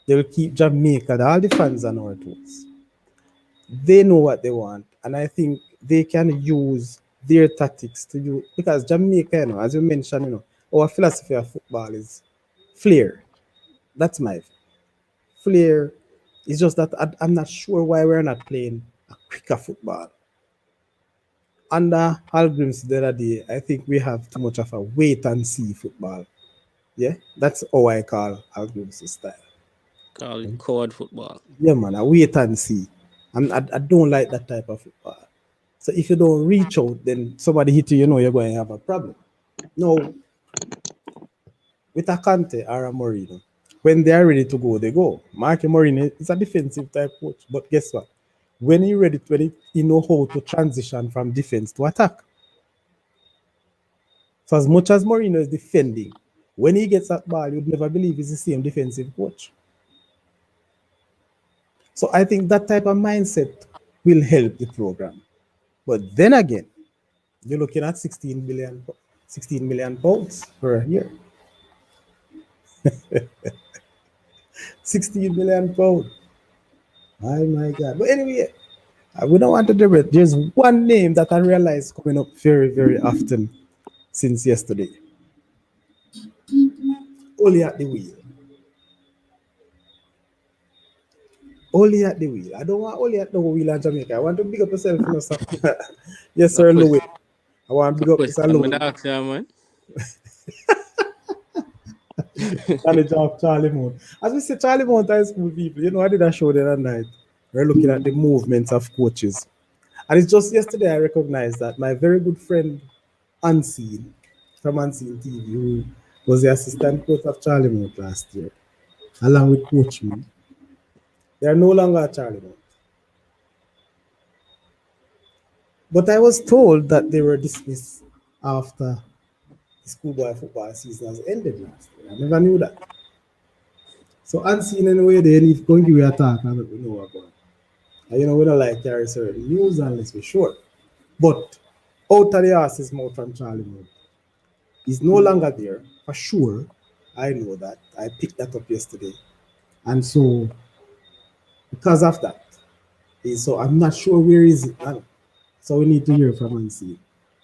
They will keep Jamaica, all the fans on our toes. They know what they want, and I think they can use their tactics to use because Jamaica, as you mentioned, our philosophy of football is flair. That's my flair. It's just that I'm not sure why we're not playing a quicker football. Under Halgrims the other day, I think we have too much of a wait and see football. Yeah, that's how I call Halgrims' style. Call it coward football. Yeah, man, I wait and see. I don't like that type of football. So if you don't reach out, then somebody hit you, you're going to have a problem. No, with a Conte or a Mourinho, when they are ready to go, they go. Mark Mourinho is a defensive type coach, but guess what? When he ready, he know how to transition from defense to attack. So as much as Mourinho is defending, when he gets that ball, you'd never believe he's the same defensive coach. So I think that type of mindset will help the program. But then again, you're looking at 16 million pounds per year. 16 million pounds. My God. But anyway, we don't want to debate. There's one name that I realize coming up very, very often since yesterday. Only at the wheel. Only at the wheel. I don't want only at the wheel in Jamaica. I want to big up yourself, sir. Yes, A sir, question, Louis. I want to a big up Mr. question, I'm Louis, gonna ask you, man. manager of Charlie Mount. As we say, Charlie Mount High School people, I did a show the other night. We're looking at the movements of coaches. And it's just yesterday I recognized that my very good friend Unseen from Unseen TV, who was the assistant coach of Charlie Mount last year, along with Coach Me, they are no longer at Charlie Mount. But I was told that they were dismissed after the schoolboy football season has ended last year. I never knew that. So Unseen anyway, they need going to give you a talk and let me know what going on. And we don't like carry certain news unless we're sure. But out of the horse's mouth from Charlie Mount, he's no longer there for sure. I know that. I picked that up yesterday. And so because of that, so I'm not sure where is it now. So we need to hear from Unseen.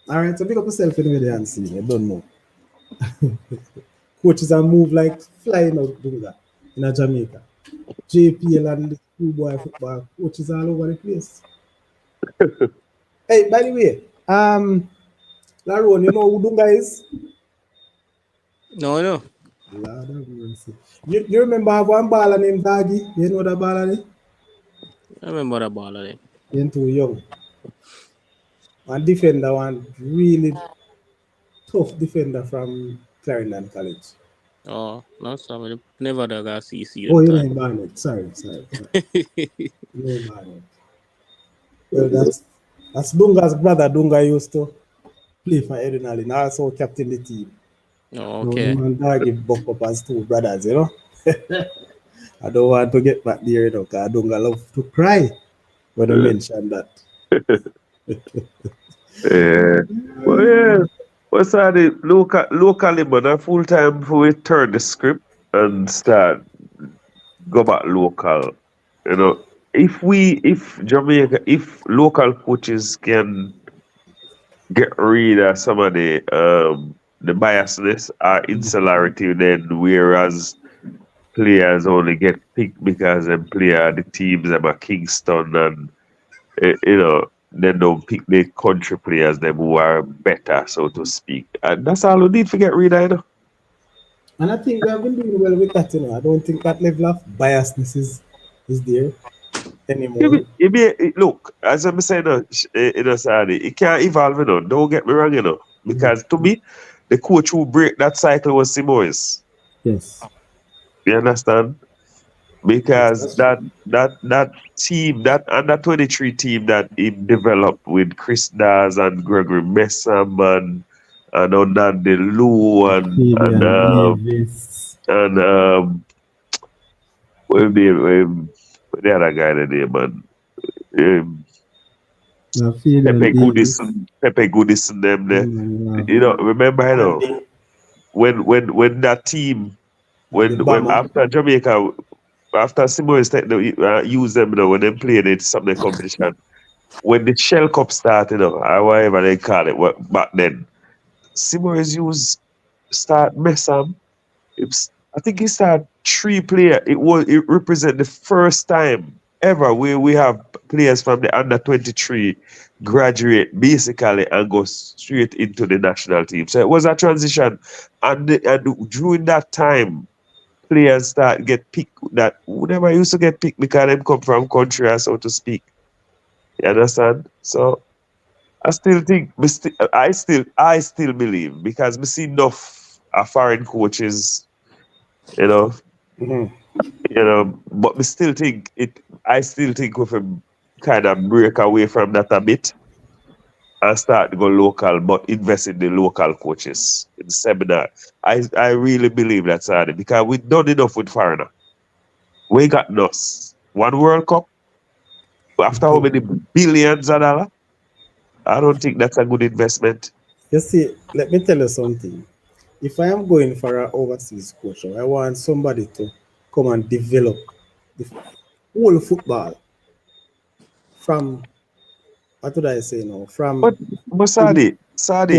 All right, so pick up yourself anyway, the Unseen. I don't know. Coaches are move like flying out do that in a Jamaica. JPL and the schoolboy football coaches all over the place. Hey, by the way, Laron, you know who Dunga is? No. Lord have mercy. You remember have one baller named Dagi? You know that baller name? I remember the ball of them. You're too young. One defender, one really tough defender from Clarendon College. Oh, no, sorry. Never the guy CC Oh, them you time. name Barnett. Sorry. You name Barnett. Well, that's Dunga's brother. Dunga used to play for Edinal and also captain the team. Oh, Now okay. him and Dagi buck up as two brothers, you know. I don't want to get back there, you know, because Dunga love to cry when I Uh, mention that. yeah. Well, yeah. What's that? Locally, but a full time before we turn the script and start go back local. You know, if Jamaica, if local coaches can get rid of some of the biasness or insularity, then whereas players only get picked because them play at the teams them are Kingston and they don't pick the country players them who are better, so to speak. And that's all we need to get rid of, you know. And I think we have been doing well with that, you know. I don't think that level of biasness is there anymore. Look, as I'm saying, Sadi, it can't evolve, you know. Don't get me wrong, you know. Because to me, the coach who break that cycle was Simoes. Yes. You understand? Yes, Because that's that true. that team, that under 23 team that he developed with Chris Daz and Gregory Messam and Onande Lou Fabian Davis. and what the other guy the name, man. Um, Fabian Davis. Pepe Goodison them there. Yeah. You know, remember, you know, Andy. when that team And the when bomber. after Jamaica after Simoes use them, you know, when they played it some of the competition. When the Shell Cup started, you know, or whatever they call it back then, Simoes used start Messam. I think he started 3 player. It represent the first time ever where we have players from the under 23 graduate basically and go straight into the national team. So it was a transition, and during that time, players start get picked that who never used to get picked because them come from country, so to speak. You understand? So I still think I still believe because we see enough foreign coaches, you know, Mhm. but we still think it. I still think we can kind of break away from that a bit and start to go local, but invest in the local coaches in seminar. I really believe that's hard because we done enough with foreigner. We got us one World Cup after how many billions of dollars. I don't think that's a good investment. You see, let me tell you something. If I am going for an overseas coach, I want somebody to come and develop the whole football from, what did I say now? But From in Sadi,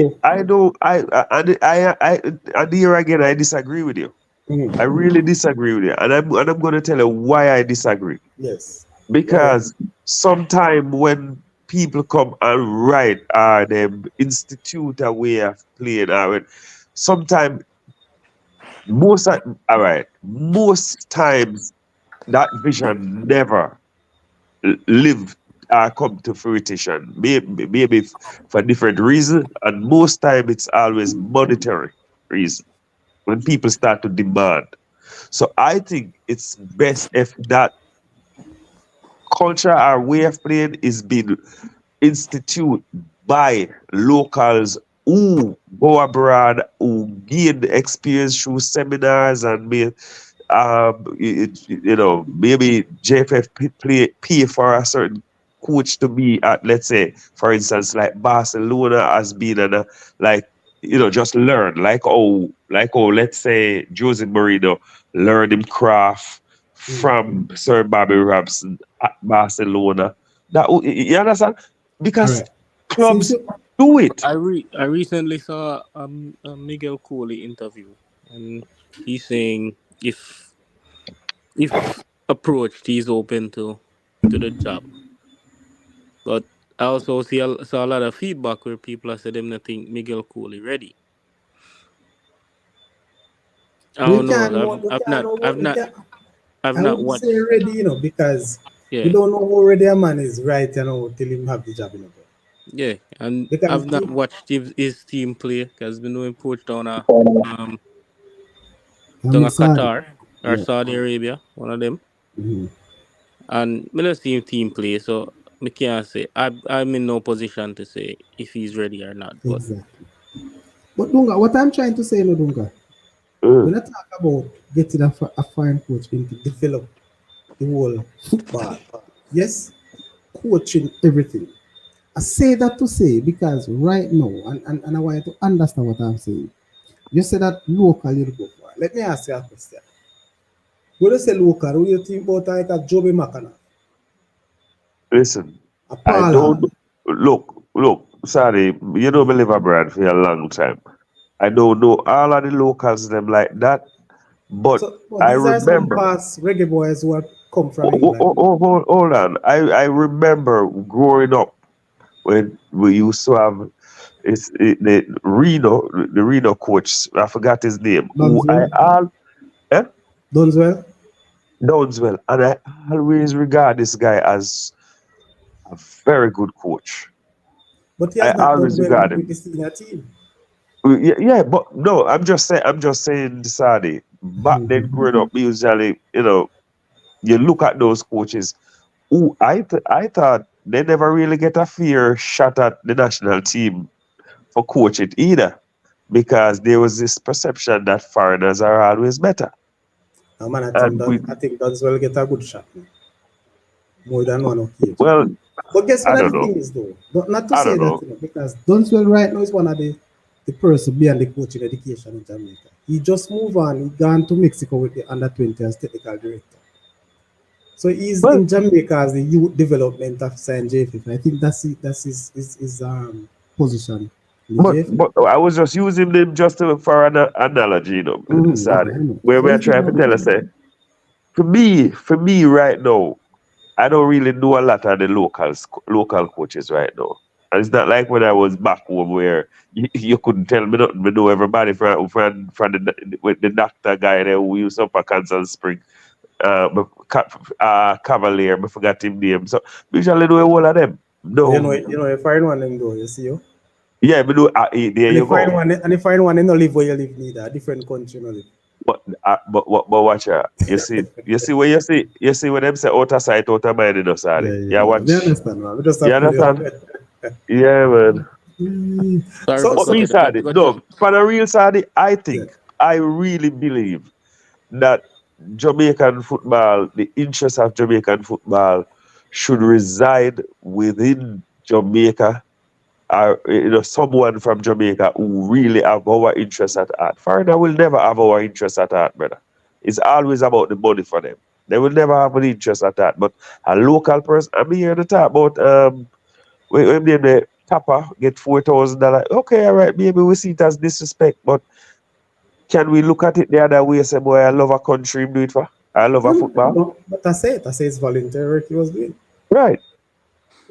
to I don't. And here again, I disagree with you. I mhm. really disagree with you, and I'm going to tell you why I disagree. Yes. Go ahead. Because sometime when people come and write or them institute a way of playing, or sometimes all right, most times that vision never live come to fruition. Maybe for different reasons, and most time it's always monetary reason when people start to demand. So I think it's best if that culture or way of playing is being instituted by locals who go abroad, who gain experience through seminars and maybe JFF pay for a certain coach to be at, let's say, for instance, like Barcelona has been like, just learn, let's say Jose Mourinho learned him craft Mm. from Sir Bobby Robson at Barcelona. You understand? All Because right. Since clubs you do it. I recently saw a Miguel Coley interview, and he's saying if approached, he's open to the job, but I also saw a lot of feedback where people have said them not think Miguel Cooley ready. I We don't know. can't know. We can't know. We can't. I've I not wouldn't say watched. ready, because we Yeah, don't know how ready a man is right, till him have the job, yeah, and Because I've not watched his team play because we know him coach um I'm down in a Saudi. Qatar or Yeah. Saudi Arabia, one of them. Mhm. And me not see him team play, so me can't say. I'm in no position to say if he's ready or not. But Exactly. But Dunga, what I'm trying to say, Dunga, when I talk about getting a foreign coach in to develop the whole football, yes, coaching everything. I say that to say because right now, and I want you to understand what I'm saying. You say that local you go for. Let me ask you a question. When you say local, who you think about like a Joby Makana, Listen, a I Paul don't Hall? look. Sorry, you know me live abroad for a long time. I don't know all of the locals them like that, but So I these are some remember. past reggae boys who have come from Oh, England. hold on. I remember growing up when we used to have the Reno coach. I forgot his name. Who I Dunswell. all eh? Dunswell. Downswell, and I always regard this guy as a very good coach. But he I has not done always well regard with the him. senior team. Yeah, but no, I'm just saying, Sadi. Back then, growing up, usually, you look at those coaches. Who I thought they never really get a fair shot at the national team for coach it either, because there was this perception that foreigners are always better. No, man, And we, I think Dunswell get a good shot, man. More than one occasion. well, But guess I what don't the know. thing is though? Not to I say don't that, know. because Dunswell right now is one of the person behind the coaching education in Jamaica. He just moved on. He gone to Mexico with the under 20 as technical director. So he's Well, in Jamaica as the youth development officer in JFF. I think that's his position in the JFF. but I was just using them just for an analogy, Yeah, Sadi, I know. where So we are he's doing trying a to good tell us, job. for me right now, I don't really know a lot of the local coaches right now. And it's not like when I was back home where you couldn't tell me nothing. We know everybody from with the doctor guy there who used up a Kansas Spring, Cavalier. I forgot his name. So we usually know all of them. But No, you find one them though, you see you. yeah, we know. There And you you find go. one and you find one they not live where you live neither, a different country no live. But watch out. You see where you see when them say out of sight, out of mind, Yeah, sorry. yeah, Yeah, yeah. Me watch. understand, man. We just You have pull you up. understand? Yeah, man. sorry So for But so me, cutting. Sadi, Got no, jump. for the real Sadi, yeah. I really believe that Jamaican football, the interest of Jamaican football, should reside within Jamaica, or someone from Jamaica who really have our interest at heart. Foreigner will never have our interest at heart, brother. It's always about the money for them. They will never have an interest at that. But a local person, I'm here to talk about when the Tapper get $4,000. Okay, all right, maybe we see it as disrespect, but can we look at it the other way? Say, boy, I love a country, him do it for. I love a football. But I say it. I say it's voluntary work he was doing. Right.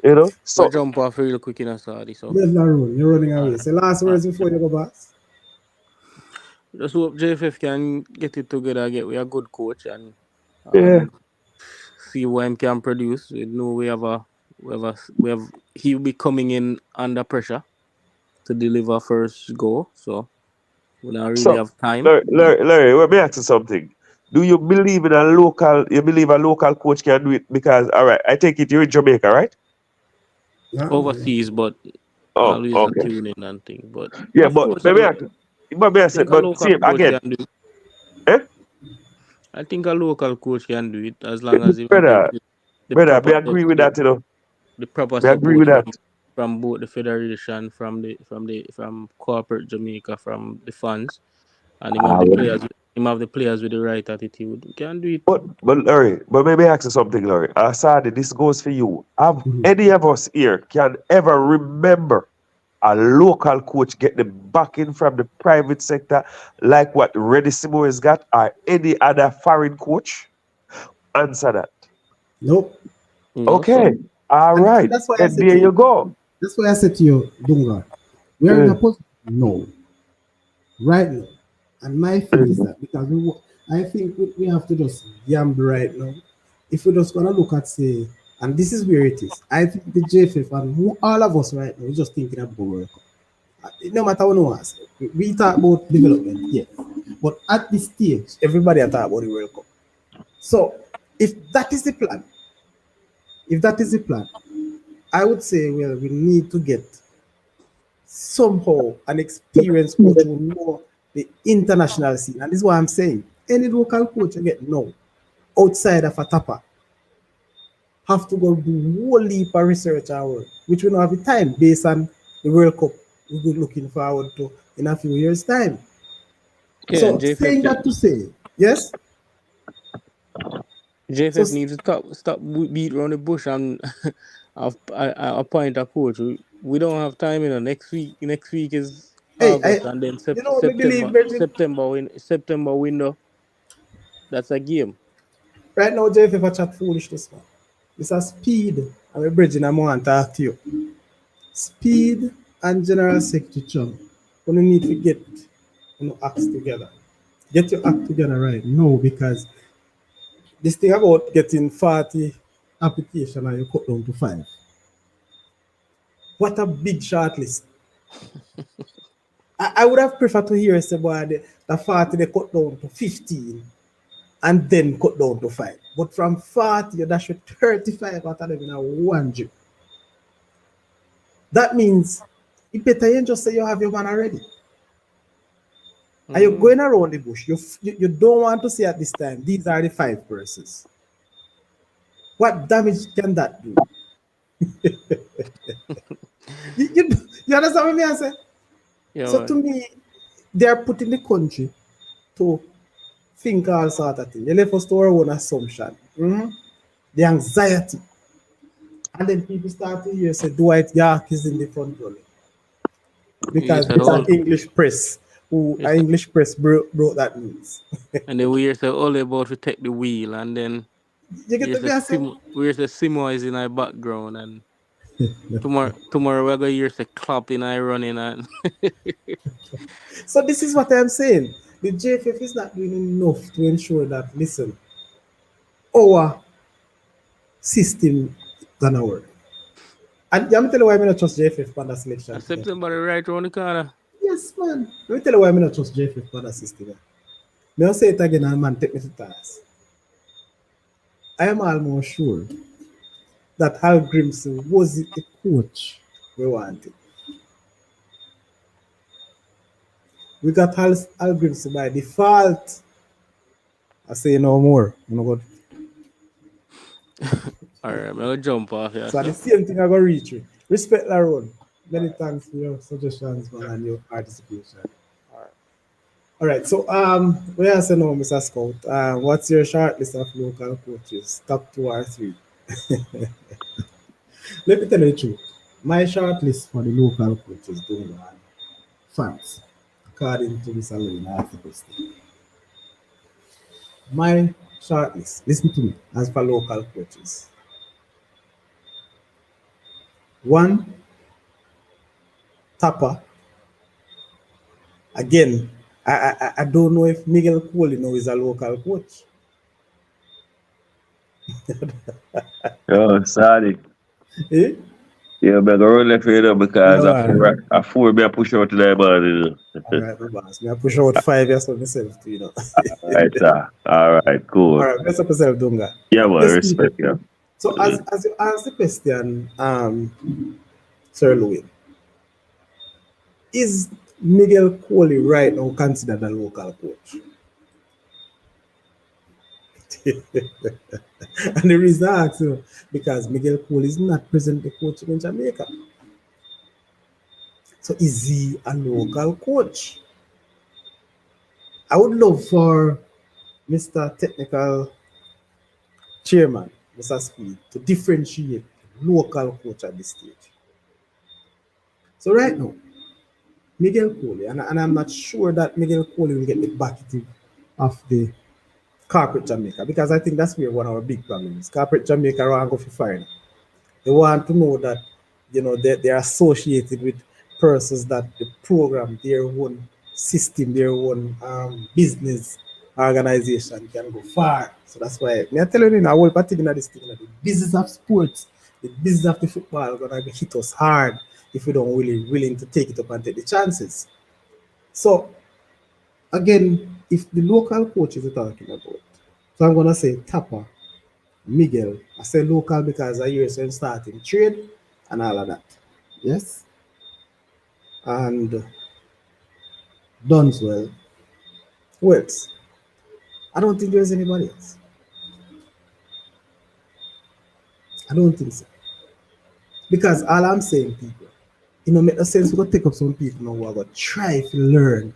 Got So jump off real quick in a Saudi. So There's no room. You're running uh, away. Say last uh, words before you go, boss. just hope JFF can get it together, get with a good coach, and yeah. um, see what him can produce. We know we have he'll be coming in under pressure to deliver first goal, so we don't really So have time. But Larry, let me ask you something. Do you believe you believe a local coach can do it? Because all right, I take it you're in Jamaica, right? Nah, man. overseas, but Oh, always a okay. tuning and thing. But Yeah, of but course, maybe I said, think a but local see coach again, can do. eh? I think a local coach can do it as long as he have Brother, the brother, proper me agree with that, the proper Me agree support with that. from both the federation, from corporate Jamaica, from the fans, and him have Ah, the well. players. Him have the players with the right attitude. He can do it. But Larry, but maybe ask you something, Larry. Asadi, this goes for you. Have any of us here can ever remember a local coach get the backing from the private sector like what Reddy Simoes got, or any other foreign coach? Answer that. Nope. No, Okay. so All And right. that's why I And said there to you you, go. that's why I said to you, Dunga, we are in a position no, right now. And my faith is that because I think we have to just gamble right now. If we're just gonna look at say, and this is where it is. I think the JFF and all of us right now, we're just thinking about World Cup. No matter what no ask, we talk about development, yes. But at this stage, everybody are talking about the World Cup. So if that is the plan, if that is the plan, I would say, well, we need to get somehow an experienced coach who know the international scene. And this is what I'm saying. Any local coach you get now, outside of a tapper, have to go do whole heap of research and work, which we don't have the time based on the World Cup we're looking forward to in a few years' time. Yeah, and So saying that to say, yes. So JFF needs to stop beat around the bush and appoint a coach. We don't have time. Next week is hey, August, and then me believe Virgin September window. That's a game. right now, JFF a chat foolishness, man. It's a speed. I'm a bridging I'm want to talk to you. Speed and General Secretary Chung. You need to get acts together. Get your act together right now because this thing about getting 40 application and you cut down to 5. What a big short list. I would have preferred to hear say about the 40 they cut down to 15 and then cut down to 5. But from 40 you dash with 35 out of them in a one drip. That means it better you just say you have your man already. And you're going around the bush. You don't want to say at this time, these are the 5 persons. What damage can that do? you understand what I say? Yeah, So to me, they are putting the country to think all sort of things. They left us to our own assumption. The anxiety. And then people start to hear say Dwight York is in the front running. Because it's an English press English press broke that news. And then we hear say all about to take the wheel, and then You get the Simo is in our background, and tomorrow we're gonna hear say clapping and running and So this is what I'm saying. The JFF is not doing enough to ensure that listen, our system gonna work. And I'm telling you why I'm not trust JFF for that selection. September right around the corner. Yes, man. Let me tell you why I'm not trust JFF for that system. I'll say it again and man take me to task. I am almost sure that Hal Grimson was the coach we wanted. We got Hal Grimson by default. I say no more. Alright, I'm gonna jump off here. So the same thing I'm gonna reach you. Respect Laron. Many thanks for your suggestions, man, and your participation. All right. So we are saying now, Mr. Scout. What's your short list of local coaches? Top 2 or 3? Let me tell you the truth. My short list for the local coaches don't go on fans, according to Mr. Lane after this thing. My short list, listen to me, as for local coaches. 1, Tapper. Again, I don't know if Miguel Cole now is a local coach. Oh, sorry. Eh? Yeah, but I run left here because I four me push out to the body. All right, my boss. I push out 5 years of myself too, All right, sir. All right, cool. All right, best of yourself, Dunga. Yeah, well, respect, yeah. So as you ask the question, Sir Louis, is Miguel Cole right now considered a local coach? And the reason I ask you, because Miguel Cole is not presently coaching in Jamaica. So is he a local coach? I would love for Mr. Technical Chairman, Mr. Speed, to differentiate local coach at this stage. So right now, Miguel Cole, and I'm not sure that Miguel Cole will get the backing of the Corporate Jamaica, because I think that's where one of our big problems is. Corporate Jamaica around go for fire. They want to know that, they're associated with persons that the program, their own system, their own business organization can go far. So that's why me I tell you now, whole particular this thing, the business of sports, the business of the football gonna hit us hard if we don't really willing to take it up and take the chances. So again, if the local coaches are talking about, so I'm gonna say Tapa, Miguel. I say local because I hear some starting trade and all of that. Yes. And Dunswell. Who else? I don't think there's anybody else. I don't think so. Because all I'm saying, people, make no sense. We're gonna take up some people now who are gonna try to learn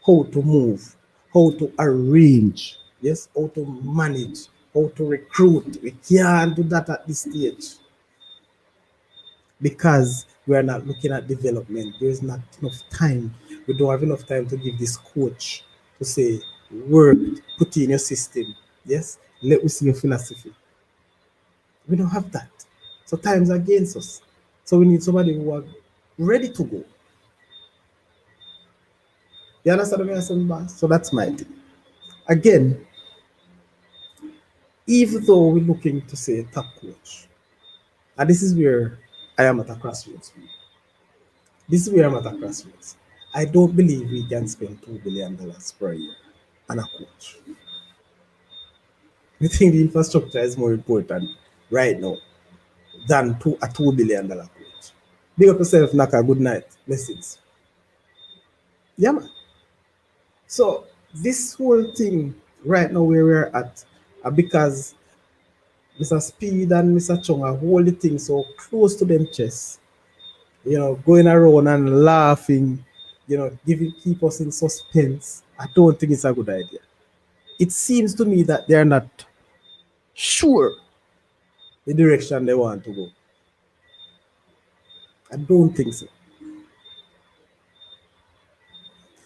how to move, how to arrange, yes, how to manage, how to recruit. We can't do that at this stage because we are not looking at development. There is not enough time. We don't have enough time to give this coach to say, work, put in your system. Yes, let me see your philosophy. We don't have that. So time's against us. So we need somebody who are ready to go. You understand what I'm saying, boss? So that's my thing. Again, even though we're looking to say top coach, and this is where I am at a crossroads. This is where I'm at a crossroads. I don't believe we can spend $2 billion per year on a coach. I think the infrastructure is more important right now than a $2 billion coach. Big up yourself, Naka. Good night. Blessings. Yeah, man. So this whole thing right now where we're at, because Mr. Speed and Mr. Chung are holding the thing so close to them chest, going around and laughing, keep us in suspense. I don't think it's a good idea. It seems to me that they're not sure the direction they want to go. I don't think so.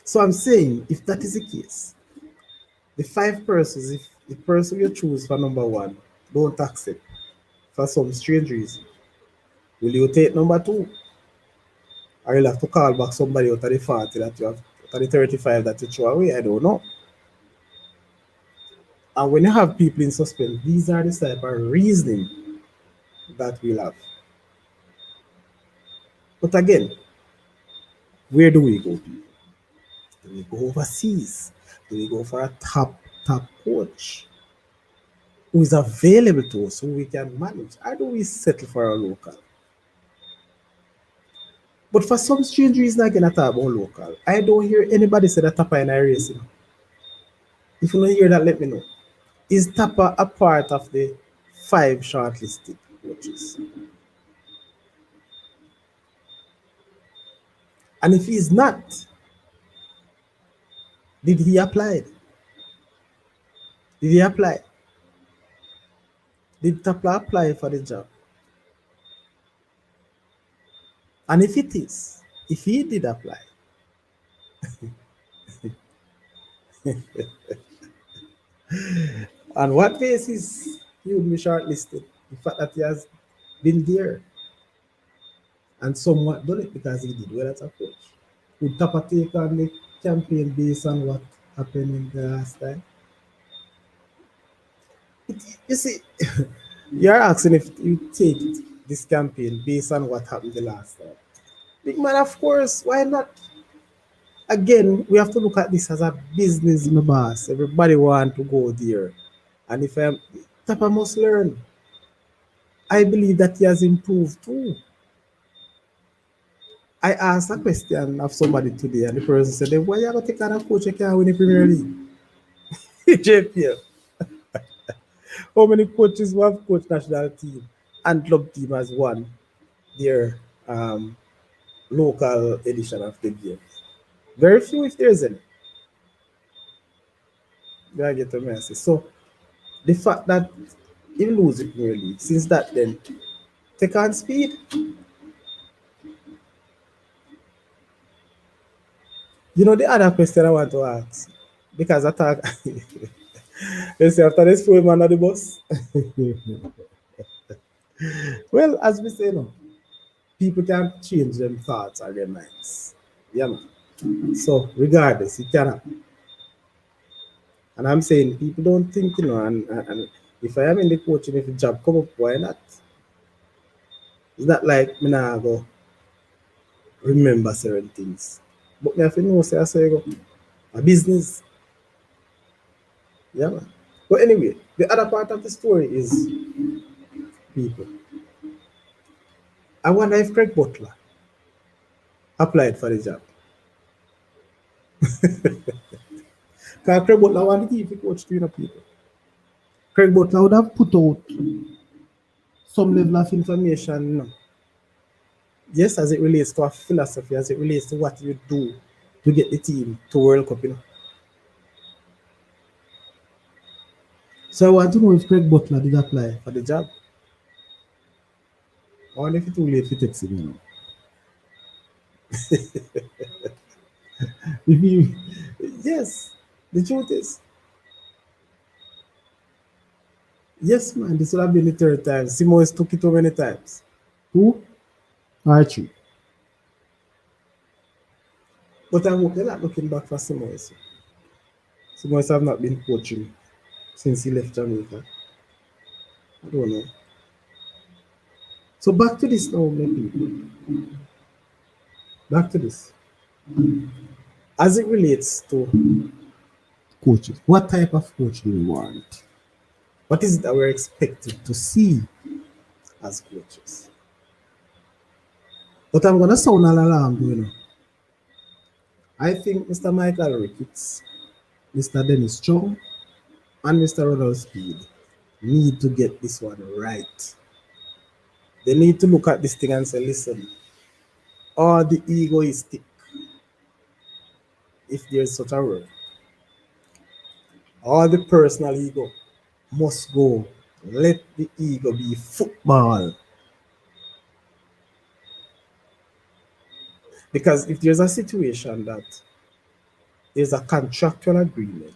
So I'm saying, if that is the case, the 5 persons, if the person you choose for number 1 don't accept for some strange reason, will you take number 2? Or you'll have to call back somebody out of the 40 that you have, out of the 35 that you throw away? I don't know. And when you have people in suspense, these are the type of reasoning that we'll have. But again, where do we go? Do we go overseas? Do we go for a top coach who is available to us, who we can manage? Or do we settle for a local? But for some strange reason, again, I talk about local. I don't hear anybody say that Tapa in a racing. If you don't hear that, let me know. Is Tapa a part of the 5 shortlisted coaches? And if he's not, did he apply? Did he apply? Did Tapa apply for the job? And if it is, if he did apply, on what basis he would be shortlisted? The fact that he has been there and somewhat done it because he did well as a coach. Would Tapa take on the campaign based on what happened in the last time? You see, you're asking if you take this campaign based on what happened the last time. Big man, of course, why not? Again, we have to look at this as a business, my boss. Everybody want to go there. And if I'm Tapa must learn. I believe that he has improved too. I asked a question of somebody today, and the person said, why you going to take on a coach you can't win the Premier League? JPL. How many coaches who have coached national team and club team has won their local edition of the game? Very few, if there's any. Do I get a message? So the fact that he lose it really, since that then, take on Speed. The other question I want to ask, because I thought, let's say after this film under the bus, Well, as we say, no, people can change them thoughts or their minds. Yeah, man. So regardless, it can happen. And I'm saying people don't think, and if I am in the coaching, if a job come up, why not? It's not like me nah go remember certain things. But me have to know say I say go a business. Yeah, man. But anyway, the other part of the story is people. I wonder if Craig Butler applied for the job. Because Craig Butler wanted to keep coach to people. Craig Butler would have put out some level of information, yes, as it relates to a philosophy, as it relates to what you do to get the team to World Cup. So I want to know if Craig Butler did apply for the job. Or if it's too late for text him. If he, yes, the truth is, yes, man, this would have been the third time. Simons took it too many times. Who? Archie. But I hope they're not looking back for Simons. Simons have not been coaching since he left Jamaica. I don't know. So back to this now, my people. Back to this. As it relates to coaches, what type of coach do we want? What is it that we're expected to see as coaches? But I'm gonna sound an alarm, I think Mr. Michael Ricketts, Mr. Dennis Chung, and Mr. Ronald Speed need to get this one right. They need to look at this thing and say, listen, all the egoistic, if there's such a word, all the personal ego must go. Let the ego be football. Because if there's a situation that there's a contractual agreement,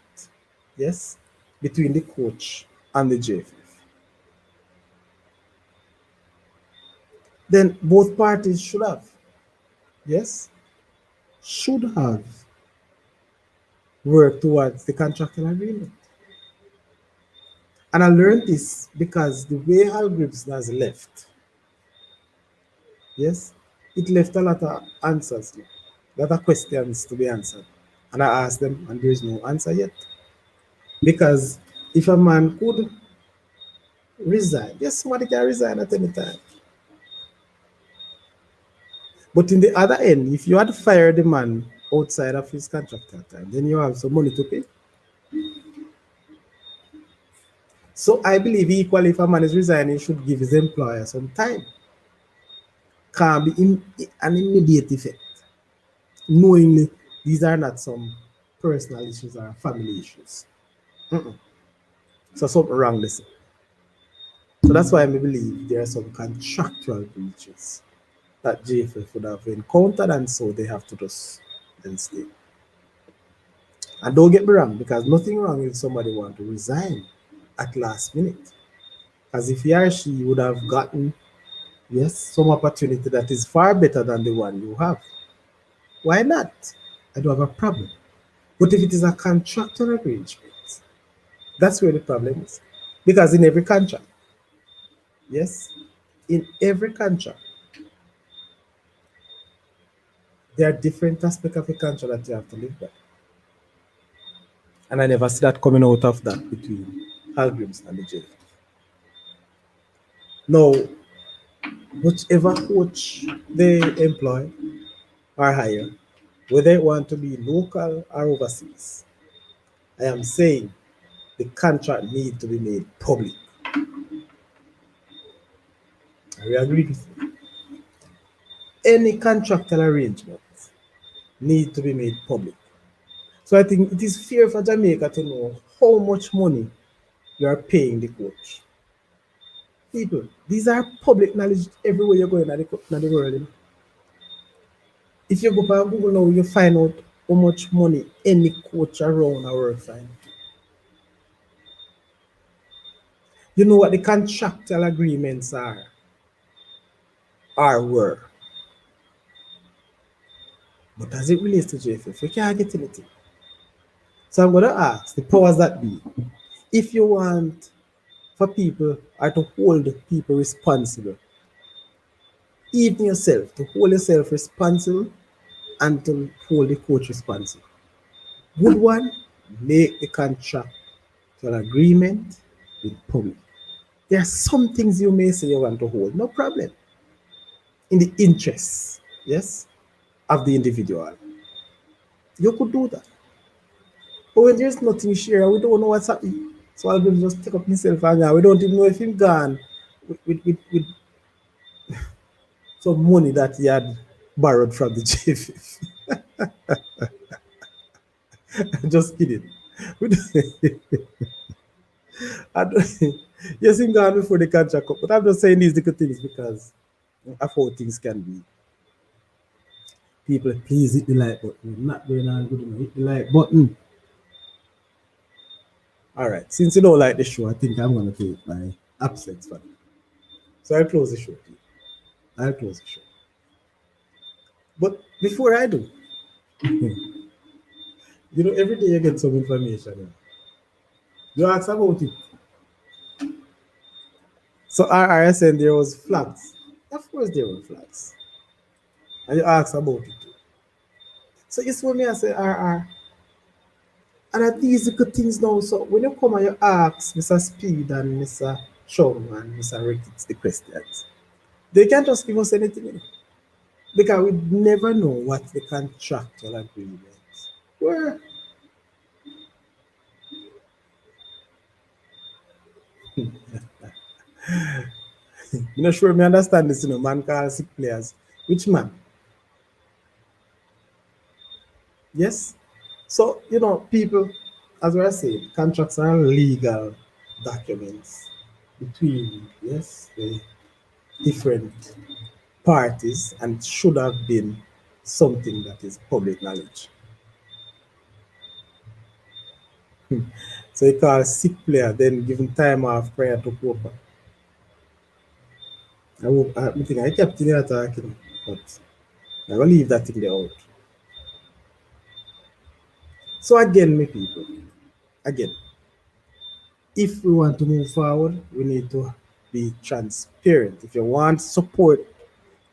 yes, between the coach and the JFF, then both parties should have, yes, should have worked towards the contractual agreement. And I learned this because the way Hal Gibson has left, yes, it left a lot of answers, a lot of questions to be answered. And I asked them, and there is no answer yet. Because if a man could resign, yes, somebody can resign at any time. But in the other end, if you had fired the man outside of his contractual time, then you have some money to pay. So I believe equally if a man is resigning, he should give his employer some time. Can't be an immediate effect. Knowingly, these are not some personal issues or family issues. So something wrong this. So that's why I believe there are some contractual breaches that JFF would have encountered, and so they have to just then stay. And don't get me wrong, because nothing wrong if somebody want to resign at last minute. As if he or she would have gotten, yes, some opportunity that is far better than the one you have. Why not? I don't have a problem. But if it is a contractual arrangement, that's where the problem is. Because in every contract, yes, in every contract, there are different aspects of a contract that you have to live by. And I never see that coming out of that between Hargreaves and the jail. Now, whichever coach they employ or hire, whether it want to be local or overseas, I am saying the contract need to be made public. I will agree with you. Any contractual arrangement need to be made public. So I think it is fair for Jamaica to know how much money you are paying the coach. People, these are public knowledge everywhere you go in the world. If you go to Google now, you find out how much money any coach around the world find. You know what the contractual agreements are or were. But as it relates to JFF, we can't get anything. So I'm going to ask the powers that be, if you want for people or to hold people responsible, even yourself, to hold yourself responsible and to hold the coach responsible. Good one, make the contract to an agreement with public. There are some things you may say you want to hold, no problem, in the interests, yes, of the individual. You could do that. But when there's nothing shared, we don't know what's happening. So I'll just take up himself and we don't even know if he's gone with some money that he had borrowed from the JFF. Just kidding. We don't- I don't, yes, him gone before the contract up, but I'm just saying these little things because of how things can be. People, please hit the like button. Not going on good enough. Hit the like button. All right. Since you don't like the show, I think I'm gonna take my absence for it. So I'll close the show. Please. I'll close the show. But before I do, every day you get some information. You ask about it. So RRSN there was flags. Of course there were flags. And you ask about it too. So it's when me I say RR. And at these good things now, so when you come and you ask Mr. Speed and Mr. Chong and Mr. Ricketts the questions, they can't just give us anything. Because we never know what the contractual agreements were. You're not sure me understand this, man call sick players. Which man? Yes? So, people, as we are saying, contracts are legal documents between, yes, the different parties and should have been something that is public knowledge. So you call a sick player, then give him time off prior to Copa. I think I kept in attacking, but I will leave that thing there out. So again, my people, again, if we want to move forward, we need to be transparent. If you want support,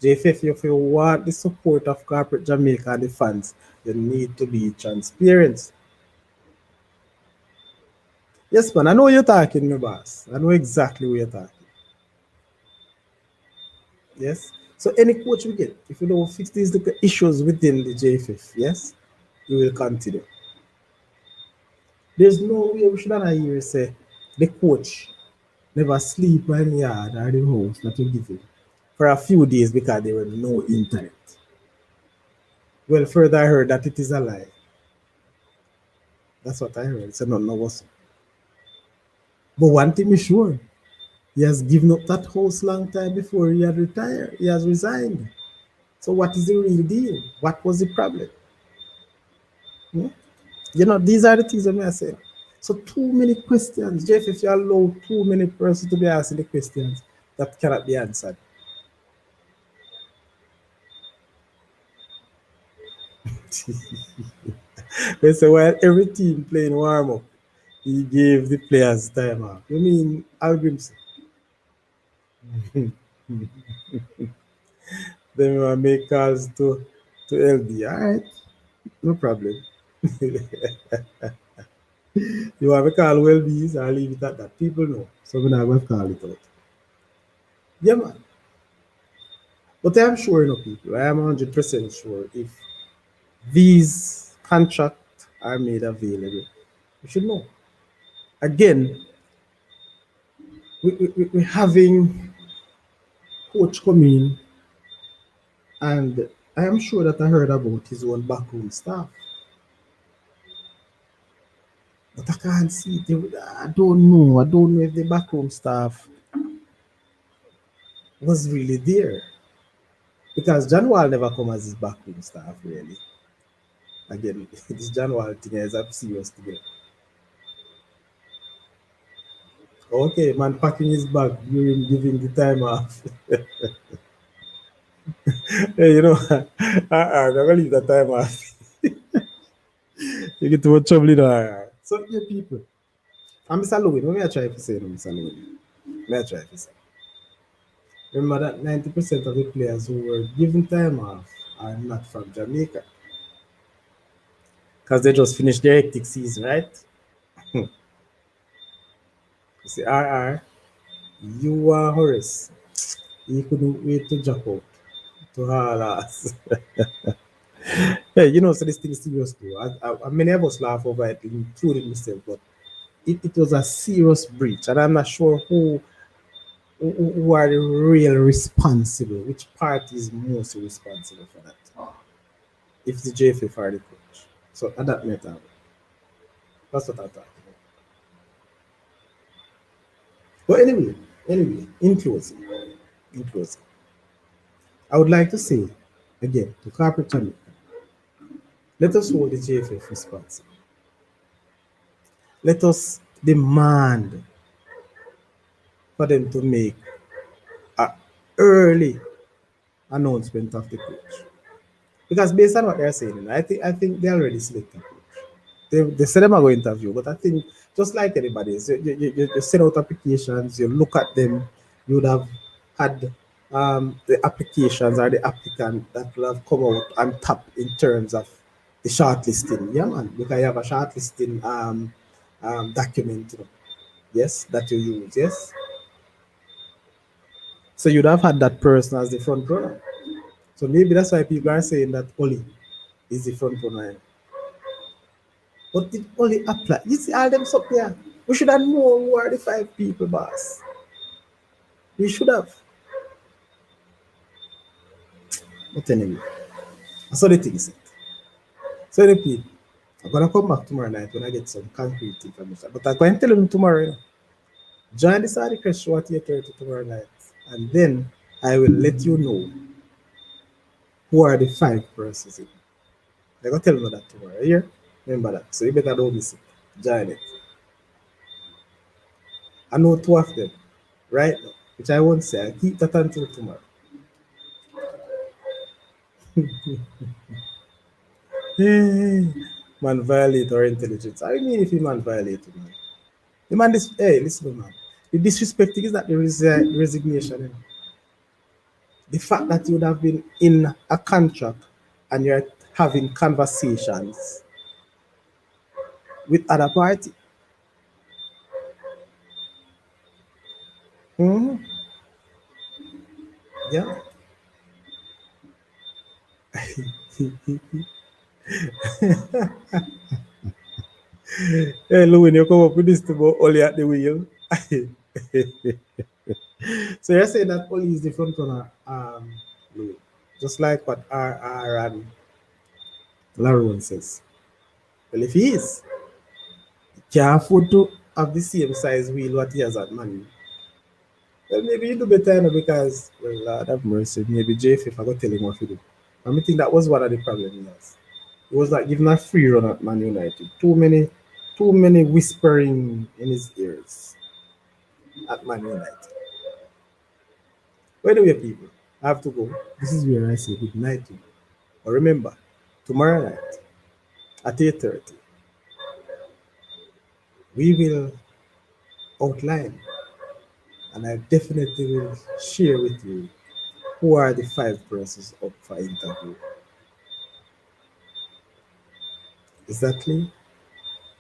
JFF, if you want the support of corporate Jamaica and the fans, you need to be transparent. Yes, man, I know you're talking, my boss. I know exactly what you're talking. Yes. So any coach we get, if you don't fix these little issues within the JFF, yes, we will continue. There's no way we should not hear say the coach never sleep in the yard or the house that you give him for a few days because there were no internet. Well, further I heard that it is a lie. That's what I heard. So no was. But one thing is sure, he has given up that house long time before he had retired. He has resigned. So what is the real deal? What was the problem? Hmm? These are the things that I say. So too many questions. Jeff, if you allow too many persons to be asking the questions that cannot be answered. They say, well, every team playing warm up, he gave the players time off. You mean Algrimson? Then we will make calls to LB. All right, no problem. You want to call well bees, I'll leave it at that. People know. So we're not going to call it out. Yeah, man. But I'm sure, people, I am 100% sure if these contracts are made available, we should know. Again, we're having coach come in, and I am sure that I heard about his own backroom staff. But I can't see it. I don't know. I don't know if the backroom staff was really there. Because John Wall never come as his backroom staff, really. Again, this John Wall thing is a serious thing. Okay, man packing his bag during giving the time off. Hey, I'm gonna leave that time off. You get too much trouble, So, yeah, people. I'm Mr. Louis. What may I try to say, Mr. Louis? May I try to say? Remember that 90% of the players who were given time off are not from Jamaica because they just finished their hectic season, right? You see, RR, you are Horace. He couldn't wait to jump out to haul us. Hey, so this thing is serious too. Many of us laugh over it, including myself, but it was a serious breach, and I'm not sure who are the real responsible, which party is most responsible for that. If the JFF are the coach. So at that matter, that's what I thought. But anyway, in closing, I would like to say again to corporate Jamaica, let us hold the JFF responsible. Let us demand for them to make an early announcement of the coach. Because based on what they're saying, I think they already selected coach. They said them are going to interview, but I think just like anybody, else, you send out applications, you look at them, you would have had the applications or the applicant that will have come out on top in terms of the shortlisting. Yeah, man, because you have a shortlisting document, yes, that you use, yes. So you'd have had that person as the front runner. So maybe that's why people are saying that Oli is the front runner. But it only apply. You see all them up there. We should have known who are the five people, boss. We should have. But anyway, I saw the things. So anyway, I'm gonna come back tomorrow night when I get some concrete information. But I'm going to tell them tomorrow. Join the Saudi Crash Show at 8:30 tomorrow night. And then I will let you know who are the five persons. They're gonna tell me that tomorrow. Here? Remember that. So you better don't miss it. Join it. I know two of them right now, which I won't say. I'll keep that until tomorrow. Hey, man violate our intelligence. I mean if he man violate it, man. The man this hey, listen man. The disrespecting is that the resignation. The fact that you would have been in a contract and you're having conversations with other party. Mhm. Yeah. Hey Louis, you come up with this to go Oli at the wheel. So you're saying that Oli is the front runner, Louis. Just like what RR and Laron says. Well, if he is, he can't afford to have the same size wheel what he has at Man. Well, maybe you do better, because, well, Lord have mercy, maybe JF, I got tell him what to do. I think that was one of the problems he has. He was like giving a free run at Man United. Too many whispering in his ears at Man United. By the way, people, I have to go. This is where I say good night to you. But remember, tomorrow night at 8:30, we will outline and I definitely will share with you who are the five persons up for interview. Exactly.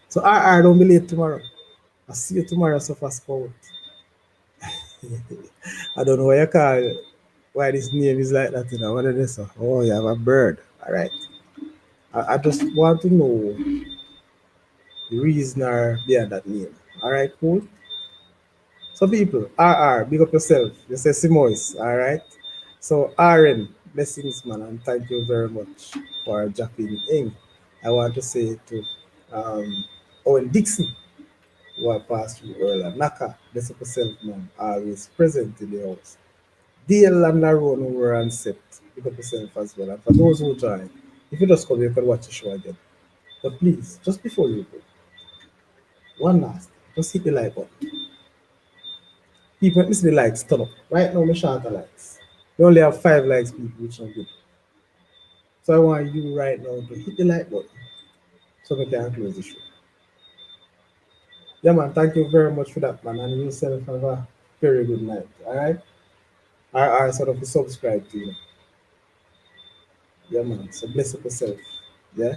So I don't be late tomorrow. I'll see you tomorrow, so fast forward. I don't know why you call why this name is like that, What is this? Oh, you have a bird. All right. I just want to know the reason or behind that name. All right, cool. So people, RR, big up yourself. You say Simois, all right? So RN, blessings man, and thank you very much for jumping in. I want to say to Owen Dixon, who I passed through earlier, Naka, bless up yourself man, always present in the house. DL and Laron who were on set, big up yourself as well. And for those who join, if you just come, you can watch the show again. But please, just before you go, one last, just hit the like button. People, let me see the likes turn up. Right now, me short the likes. We only have 5 likes, people, which is good. So I want you right now to hit the like button so we can close the show. Yeah, man. Thank you very much for that, man. And yourself have a very good night. All right. I sort of subscribe to you. Yeah, man. So bless up yourself. Yeah.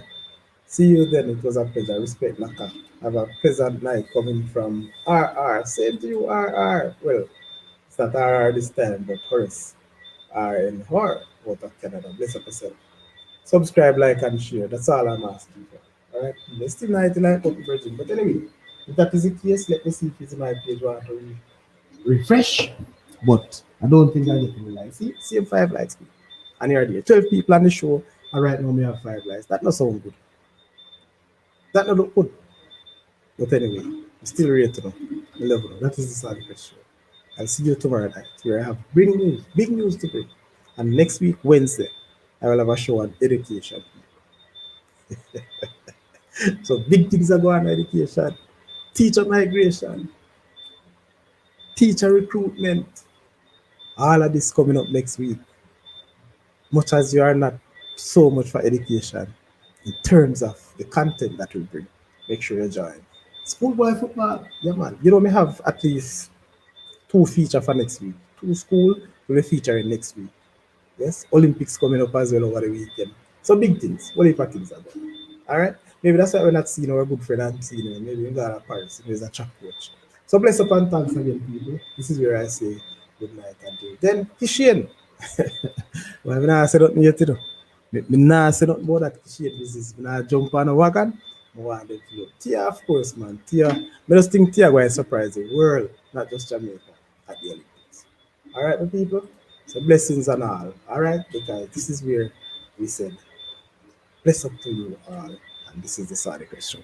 See you then. It was a pleasure. Respect, Naka. Have a pleasant night coming from RR. Same to you, RR. Well, it's not RR this time, but Horace R in Horror out of Canada. Bless up yourself. Subscribe, like, and share. That's all I'm asking for. All right. There's still 99 copy virgin. But anyway, if that is the case, let me see if it's my page want to refresh. But I don't think I get any likes. See, same 5 likes. And here are there. 12 people on the show. And right now, we have 5 likes. That not sound good. That not look good. But anyway, still rate now. 11. That is the Sonic Show. I'll see you tomorrow night where I have big news to bring. And next week, Wednesday, I will have a show on education. So big things are going on education. Teacher migration, teacher recruitment. All of this coming up next week. Much as you are not so much for education, in terms of the content that we bring, make sure you join. Schoolboy football, yeah man. You know, me have at least 2 feature for next week. 2 school will be featuring next week. Yes, Olympics coming up as well over the weekend. So big things. What if things are going? All right. Maybe that's why we're not seeing our good friend Anthony. Maybe we got a Paris. There's a track coach. So bless up and thanks again, people. This is where I say good night and do. Then Kishian. Well, I'm not saying nothing yet, you know. I'm not saying nothing about that Kishian business. I'm not jump on a wagon. I want them to know. Tia, of course, man. Tia. I just think Tia going to surprise the world, not just Jamaica at the Olympics. All right, my people. So blessings and all right, because this is where we said, bless up to you all, and this is the Sonic Show.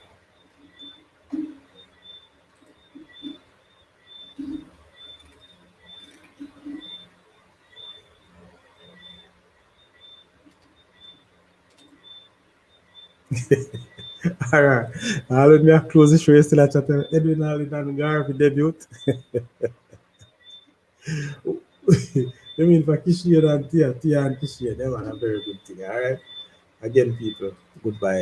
All right, let me close the show. You still at Edwin Allen and Garvey debut. You mean for Kishian and Tia and Kishian, they want a very good thing, all right? Again, people, goodbye.